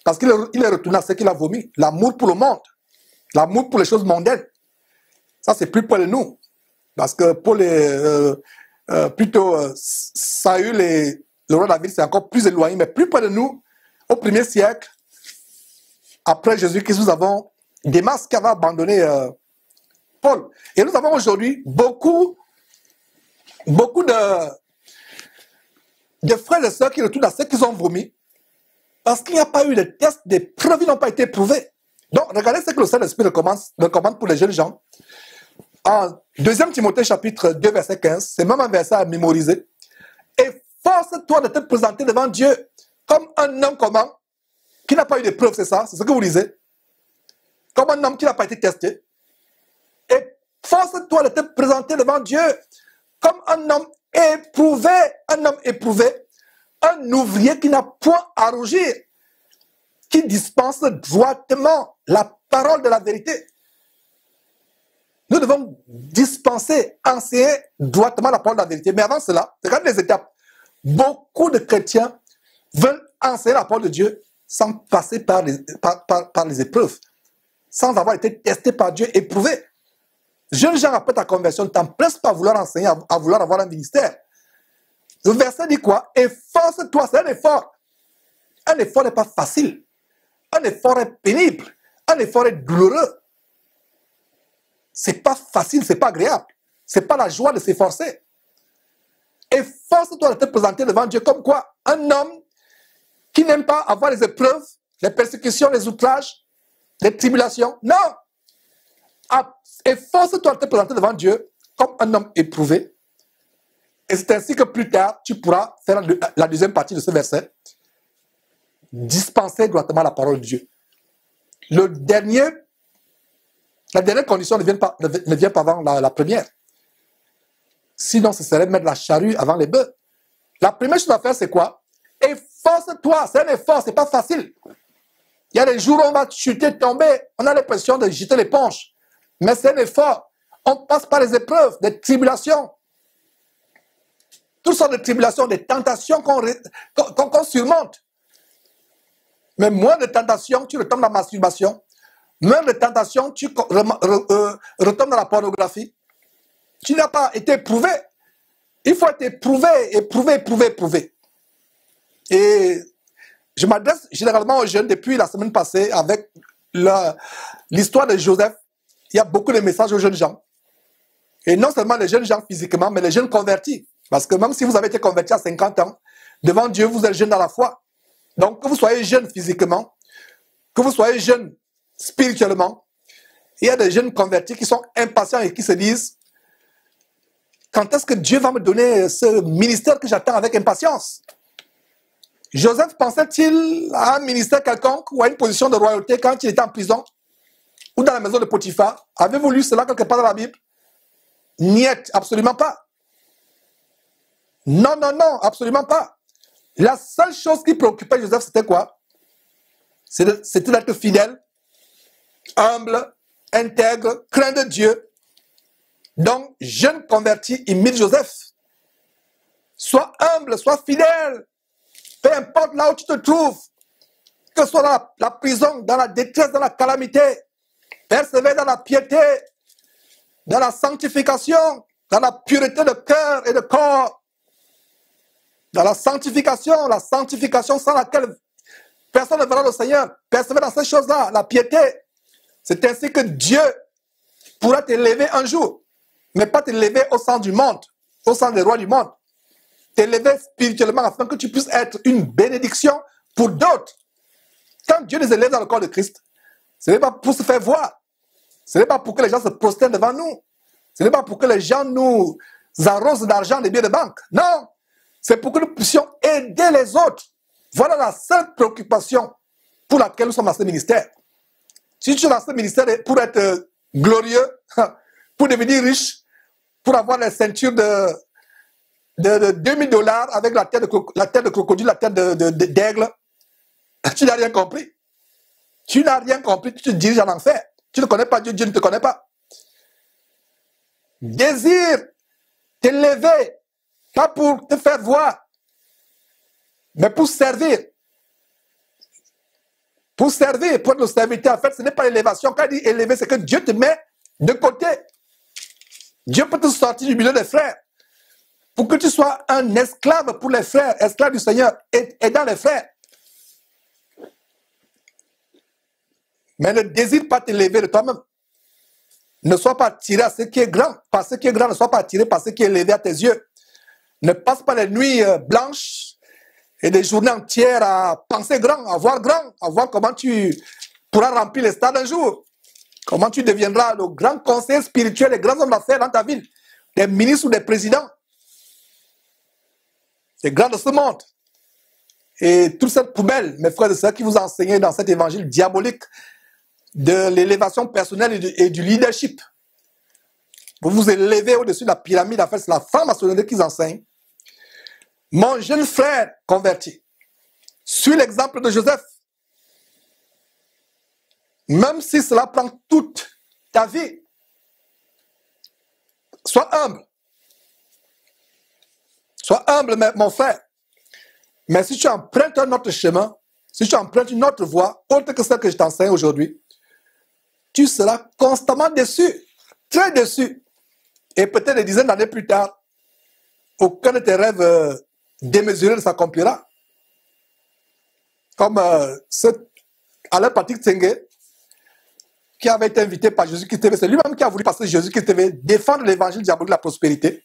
parce qu'il est retourné à ce qu'il a vomi. L'amour pour le monde, l'amour pour les choses mondaines. Ça, c'est plus près de nous. Parce que Paul est plutôt Saül et le roi David, c'est encore plus éloigné, mais plus près de nous, au 1er siècle, après Jésus-Christ, nous avons Démas qui avait abandonné Paul. Et nous avons aujourd'hui beaucoup de frères et sœurs qui retournent à ceux qu'ils ont vomi parce qu'il n'y a pas eu de tests, des preuves, ils n'ont pas été prouvés. Donc, regardez ce que le Saint-Esprit recommande pour les jeunes gens. En 2 Timothée chapitre 2, verset 15, c'est même un verset à mémoriser. Efforce-toi de te présenter devant Dieu comme un homme comment qui n'a pas eu de preuves, c'est ça? C'est ce que vous lisez? Comme un homme qui n'a pas été testé. Efforce-toi de te présenter devant Dieu comme un homme éprouvé, un ouvrier qui n'a point à rougir, qui dispense droitement la parole de la vérité. Nous devons dispenser, enseigner droitement la parole de la vérité. Mais avant cela, regardez les étapes. Beaucoup de chrétiens veulent enseigner la parole de Dieu sans passer par les épreuves, sans avoir été testés par Dieu, éprouvés. Jeunes gens, après ta conversion, ne t'empresse pas à vouloir enseigner, à vouloir avoir un ministère. Le verset dit quoi? Efforce-toi, c'est un effort. Un effort n'est pas facile. Un effort est pénible. Un effort est douloureux. C'est pas facile, c'est pas agréable. C'est pas la joie de s'efforcer. Efforce-toi de te présenter devant Dieu comme quoi? Un homme qui n'aime pas avoir les épreuves, les persécutions, les outrages, les tribulations. Non! Efforce-toi de te présenter devant Dieu comme un homme éprouvé. Et c'est ainsi que plus tard, tu pourras faire la deuxième partie de ce verset. Dispenser droitement la parole de Dieu. La dernière condition ne vient pas avant la première. Sinon, ce serait mettre la charrue avant les bœufs. La première chose à faire, c'est quoi? Efforce-toi. C'est un effort, c'est pas facile. Il y a des jours où on va chuter, tomber. On a l'impression de jeter l'éponge. Mais c'est un effort. On passe par les épreuves, des tribulations. Toutes sortes de tribulations, des tentations qu'on surmonte. Mais moins de tentations, tu retombes dans la masturbation. Moins de tentations, tu retombes dans la pornographie. Tu n'as pas été éprouvé. Il faut être éprouvé. Et je m'adresse généralement aux jeunes depuis la semaine passée avec l'histoire de Joseph. Il y a beaucoup de messages aux jeunes gens. Et non seulement les jeunes gens physiquement, mais les jeunes convertis. Parce que même si vous avez été converti à 50 ans, devant Dieu, vous êtes jeune dans la foi. Donc, que vous soyez jeune physiquement, que vous soyez jeune spirituellement, il y a des jeunes convertis qui sont impatients et qui se disent, quand est-ce que Dieu va me donner ce ministère que j'attends avec impatience? Joseph pensait-il à un ministère quelconque ou à une position de royauté quand il était en prison ou dans la maison de Potiphar? Avez-vous lu cela quelque part dans la Bible? Niet, absolument pas. Non, absolument pas. La seule chose qui préoccupait Joseph, c'était quoi? C'était d'être fidèle, humble, intègre, craindre Dieu. Donc, jeune converti, imite Joseph. Sois humble, sois fidèle. Peu importe là où tu te trouves, que ce soit dans la prison, dans la détresse, dans la calamité, persévère dans la piété, dans la sanctification, dans la pureté de cœur et de corps, dans la sanctification sans laquelle personne ne verra le Seigneur. Persévère dans ces choses-là, la piété. C'est ainsi que Dieu pourra t'élever un jour, mais pas t'élever au sein du monde, au sein des rois du monde. T'élever spirituellement afin que tu puisses être une bénédiction pour d'autres. Quand Dieu nous élève dans le corps de Christ, ce n'est pas pour se faire voir. Ce n'est pas pour que les gens se prosternent devant nous. Ce n'est pas pour que les gens nous arrosent d'argent des billets de banque. Non, c'est pour que nous puissions aider les autres. Voilà la seule préoccupation pour laquelle nous sommes dans ce ministère. Si tu es dans ce ministère pour être glorieux, pour devenir riche, pour avoir les ceintures de $2000 avec la tête de crocodile, la tête d'aigle, tu n'as rien compris. Tu n'as rien compris, tu te diriges en enfer. Tu ne connais pas Dieu, Dieu ne te connaît pas. Désire t'élever, pas pour te faire voir, mais pour servir. Pour servir, pour être le serviteur. En fait, ce n'est pas l'élévation. Quand il dit élever, c'est que Dieu te met de côté. Dieu peut te sortir du milieu des frères pour que tu sois un esclave pour les frères, esclave du Seigneur, aidant les frères. Mais ne désire pas t'élever de toi-même. Ne sois pas attiré à ce qui est grand. Par ce qui est grand, ne sois pas attiré par ce qui est élevé à tes yeux. Ne passe pas les nuits blanches et des journées entières à penser grand, à voir comment tu pourras remplir les stades un jour. Comment tu deviendras le grand conseiller spirituel et grand homme d'affaires dans ta ville. Des ministres ou des présidents. Des grands de ce monde. Et toute cette poubelle, mes frères et sœurs, qui vous a enseigné dans cet évangile diabolique de l'élévation personnelle et du leadership. Vous vous élevez au-dessus de la pyramide. En fait, c'est la franc-maçonnerie qu'ils enseignent. Mon jeune frère converti, suis l'exemple de Joseph. Même si cela prend toute ta vie, sois humble. Sois humble, mon frère. Mais si tu empruntes un autre chemin, si tu empruntes une autre voie, autre que celle que je t'enseigne aujourd'hui, tu seras constamment déçu, très déçu. Et peut-être des dizaines d'années plus tard, aucun de tes rêves démesurés ne s'accomplira. Comme Alain Patrick Tsenge, qui avait été invité par Jésus-Christ TV, c'est lui-même qui a voulu passer Jésus-Christ TV, défendre l'évangile diabolique de la prospérité,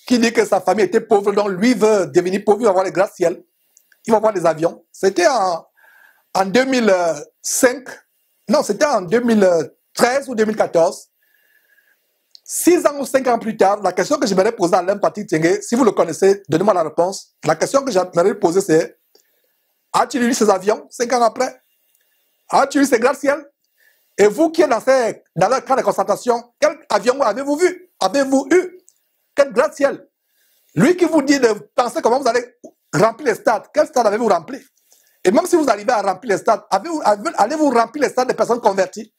qui dit que sa famille était pauvre, donc lui veut devenir pauvre, il va avoir les gratte-ciel, il va avoir des avions. C'était en 2005, non, c'était en 2013 ou 2014. 6 ans ou 5 ans plus tard, la question que j'aimerais poser à Alain Patrick Tsenge, si vous le connaissez, donnez-moi la réponse. La question que j'aimerais poser, c'est: as-tu lu ces avions 5 ans après? As-tu lu ces gratte-ciel? Et vous qui êtes dans leur camp de concentration, quel avion avez-vous vu? Avez-vous eu? Quel gratte-ciel? Lui qui vous dit de penser comment vous allez remplir les stades, quel stade avez-vous rempli? Et même si vous arrivez à remplir les stades, allez-vous remplir les stades des personnes converties?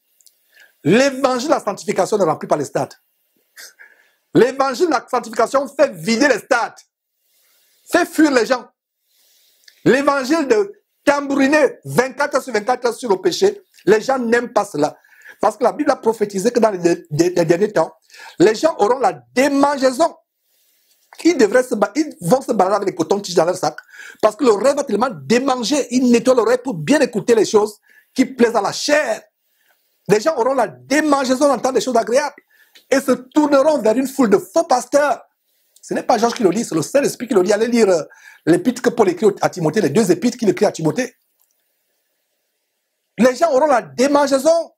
L'évangile de la sanctification ne remplit pas les stades. L'évangile de la sanctification fait vider les stades, fait fuir les gens. L'évangile de tambouriner 24 heures sur 24 heures sur le péché, les gens n'aiment pas cela. Parce que la Bible a prophétisé que dans les derniers temps, les gens auront la démangeaison. Ils vont se balader avec les cotons-tiges dans leur sac. Parce que l'oreille va tellement démanger. Ils nettoient l'oreille pour bien écouter les choses qui plaisent à la chair. Les gens auront la démangeaison d'entendre des choses agréables. Et se tourneront vers une foule de faux pasteurs. Ce n'est pas Georges qui le lit, c'est le Saint-Esprit qui le lit. Allez lire l'épître que Paul écrit à Timothée, les 2 épîtres qu'il écrit à Timothée. Les gens auront la démangeaison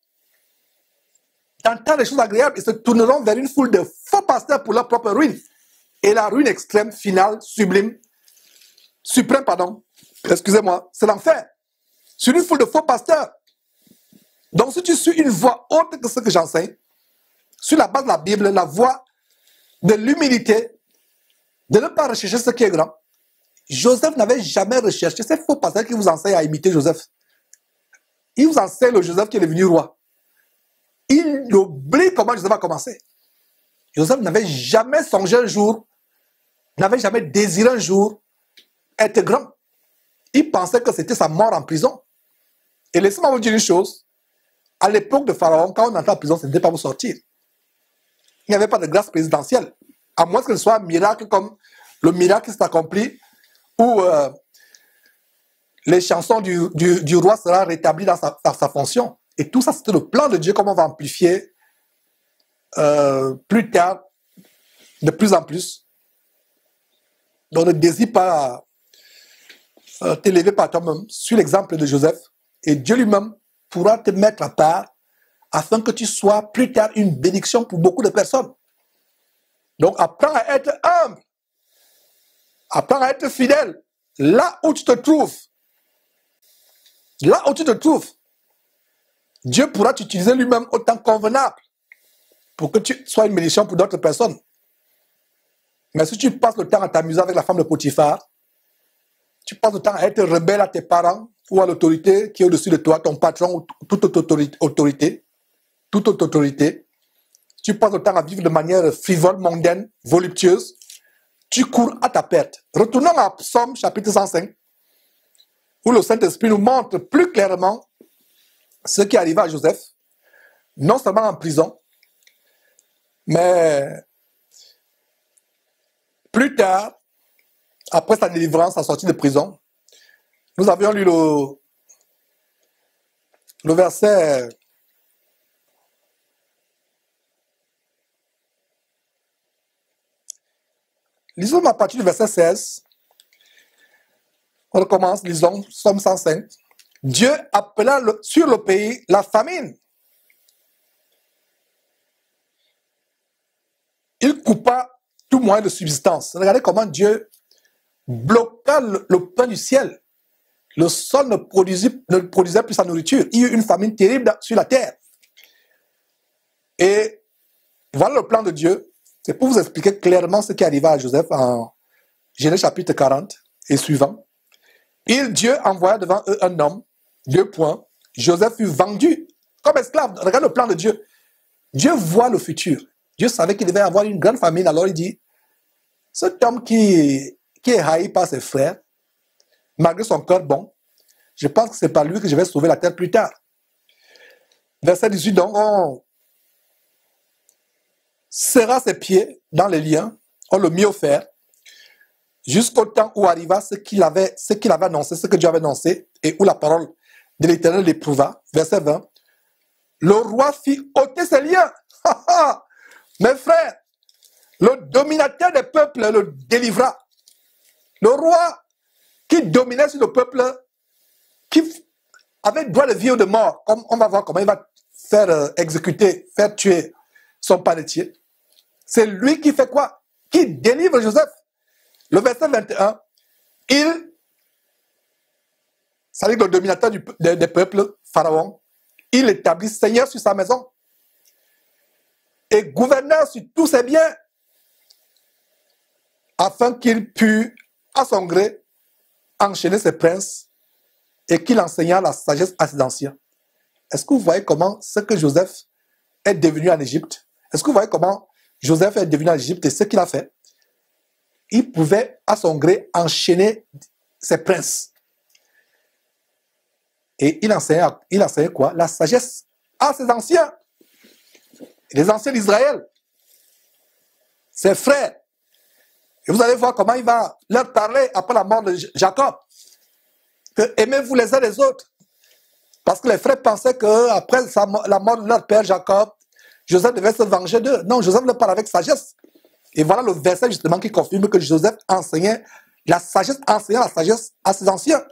d'entendre des choses agréables et se tourneront vers une foule de faux pasteurs pour leur propre ruine. Et la ruine extrême, finale, suprême, excusez-moi, c'est l'enfer. Sur une foule de faux pasteurs. Donc si tu suis une voie autre que ce que j'enseigne, sur la base de la Bible, la voie de l'humilité, de ne pas rechercher ce qui est grand. Joseph n'avait jamais recherché. C'est faux pasteurs qui vous enseignent à imiter Joseph. Il vous enseigne le Joseph qui est devenu roi. Il oublie comment Joseph a commencé. Joseph n'avait jamais songé un jour, n'avait jamais désiré un jour être grand. Il pensait que c'était sa mort en prison. Et laissez-moi vous dire une chose. À l'époque de Pharaon, quand on entrait en prison, ce n'était pas pour sortir. Il n'y avait pas de grâce présidentielle. À moins que ce soit un miracle comme le miracle qui s'est accompli, où les chansons du roi seront rétablies dans sa fonction. Et tout ça, c'était le plan de Dieu, comment on va amplifier plus tard, de plus en plus. Donc ne désire pas t'élever par toi-même. Suis l'exemple de Joseph. Et Dieu lui-même pourra te mettre à part afin que tu sois plus tard une bénédiction pour beaucoup de personnes. Donc apprends à être humble. Apprends à être fidèle. Là où tu te trouves. Là où tu te trouves. Dieu pourra t'utiliser lui-même au temps convenable pour que tu sois une bénédiction pour d'autres personnes. Mais si tu passes le temps à t'amuser avec la femme de Potiphar, tu passes le temps à être rebelle à tes parents ou à l'autorité qui est au-dessus de toi, ton patron ou toute autorité, tu passes le temps à vivre de manière frivole, mondaine, voluptueuse, tu cours à ta perte. Retournons à Psaume chapitre 105, où le Saint-Esprit nous montre plus clairement ce qui arriva à Joseph, non seulement en prison, mais plus tard, après sa délivrance, sa sortie de prison. Nous avions lu le verset lisons à partir du verset 16. On recommence, lisons, Psaume 105. Dieu appela sur le pays la famine. Il coupa tout moyen de subsistance. Regardez comment Dieu bloqua le pain du ciel. Le sol ne produisait plus sa nourriture. Il y eut une famine terrible sur la terre. Et voilà le plan de Dieu. C'est pour vous expliquer clairement ce qui arriva à Joseph en Genèse chapitre 40 et suivant. Dieu envoya devant eux un homme, 2 points. Joseph fut vendu comme esclave. Regarde le plan de Dieu. Dieu voit le futur. Dieu savait qu'il devait avoir une grande famine. Alors il dit, cet homme qui est haï par ses frères, malgré son cœur bon, je pense que c'est par lui que je vais sauver la terre plus tard. Verset 18, donc, on serra ses pieds dans les liens, on le mit au fer, jusqu'au temps où arriva ce qu'il avait annoncé, ce que Dieu avait annoncé, et où la parole de l'Éternel l'éprouva. Verset 20, le roi fit ôter ses liens. Mes frères, le dominateur des peuples le délivra. Le roi qui dominait sur le peuple, qui avait droit de vie ou de mort, comme on va voir comment il va faire exécuter, faire tuer son panetier. C'est lui qui fait quoi? Qui délivre Joseph. Le verset 21, c'est-à-dire le dominateur des peuples, Pharaon, il établit seigneur sur sa maison et gouverneur sur tous ses biens, afin qu'il pût, à son gré, enchaîner ses princes et qu'il enseigna la sagesse à ses anciens. Est-ce que vous voyez comment ce que Joseph est devenu en Égypte? Est-ce que vous voyez comment Joseph est devenu en Égypte et ce qu'il a fait? Il pouvait, à son gré, enchaîner ses princes. Et il enseignait quoi? La sagesse à ses anciens. Les anciens d'Israël. Ses frères. Et vous allez voir comment il va leur parler après la mort de Jacob. Que aimez-vous les uns les autres. Parce que les frères pensaient qu'après la mort de leur père Jacob, Joseph devait se venger d'eux. Non, Joseph le parle avec sagesse. Et voilà le verset justement qui confirme que Joseph enseignait la sagesse à ses anciens.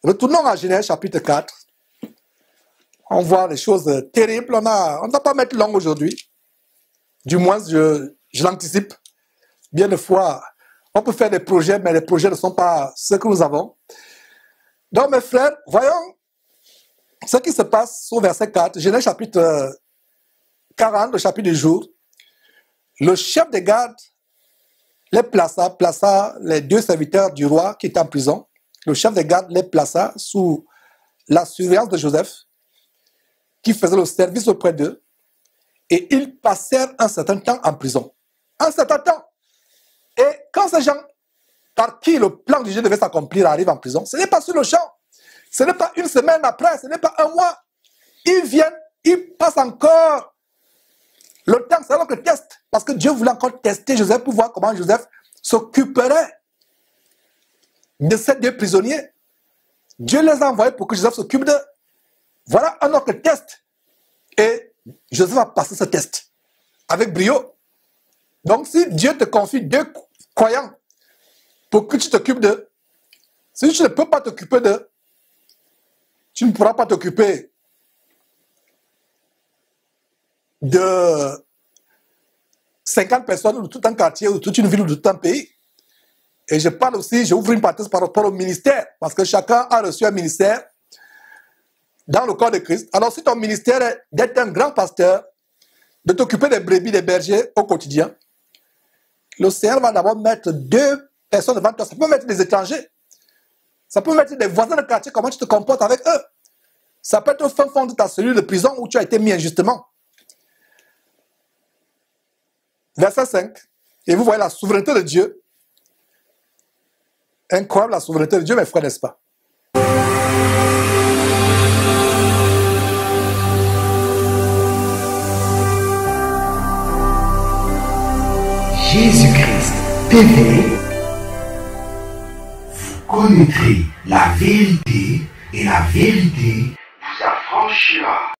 Retournons à Genèse chapitre 4. On voit des choses terribles. On ne va pas mettre long aujourd'hui. Du moins, je l'anticipe. Bien des fois, on peut faire des projets, mais les projets ne sont pas ceux que nous avons. Donc, mes frères, voyons ce qui se passe au verset 4. Genèse chapitre 40, le chapitre du jour. Le chef des gardes les plaça les 2 serviteurs du roi qui étaient en prison. Le chef des gardes les plaça sous la surveillance de Joseph, qui faisait le service auprès d'eux, et ils passèrent un certain temps en prison. Un certain temps. Et quand ces gens, par qui le plan du Dieu devait s'accomplir, arrivent en prison, ce n'est pas sur le champ, ce n'est pas une semaine après, ce n'est pas un mois. Ils viennent, ils passent encore le temps, c'est alors que test, parce que Dieu voulait encore tester Joseph pour voir comment Joseph s'occuperait de ces 2 prisonniers. Dieu les a envoyés pour que Joseph s'occupe d'eux. Voilà un autre test. Et Joseph a passé ce test avec brio. Donc si Dieu te confie 2 croyants pour que tu t'occupes d'eux, si tu ne peux pas t'occuper d'eux, tu ne pourras pas t'occuper de 50 personnes ou de tout un quartier ou de toute une ville ou de tout un pays. Et je parle aussi, j'ouvre une parenthèse par rapport au ministère, parce que chacun a reçu un ministère. dans le corps de Christ, alors si ton ministère est d'être un grand pasteur, de t'occuper des brebis, des bergers au quotidien, le Seigneur va d'abord mettre 2 personnes devant toi. Ça peut mettre des étrangers. Ça peut mettre des voisins de quartier, comment tu te comportes avec eux. Ça peut être au fin fond de ta cellule de prison où tu as été mis injustement. Verset 5. Et vous voyez la souveraineté de Dieu. Incroyable la souveraineté de Dieu, mes frères, n'est-ce pas? Jésus-Christ TV, vous connaîtrez la vérité et la vérité vous affranchira.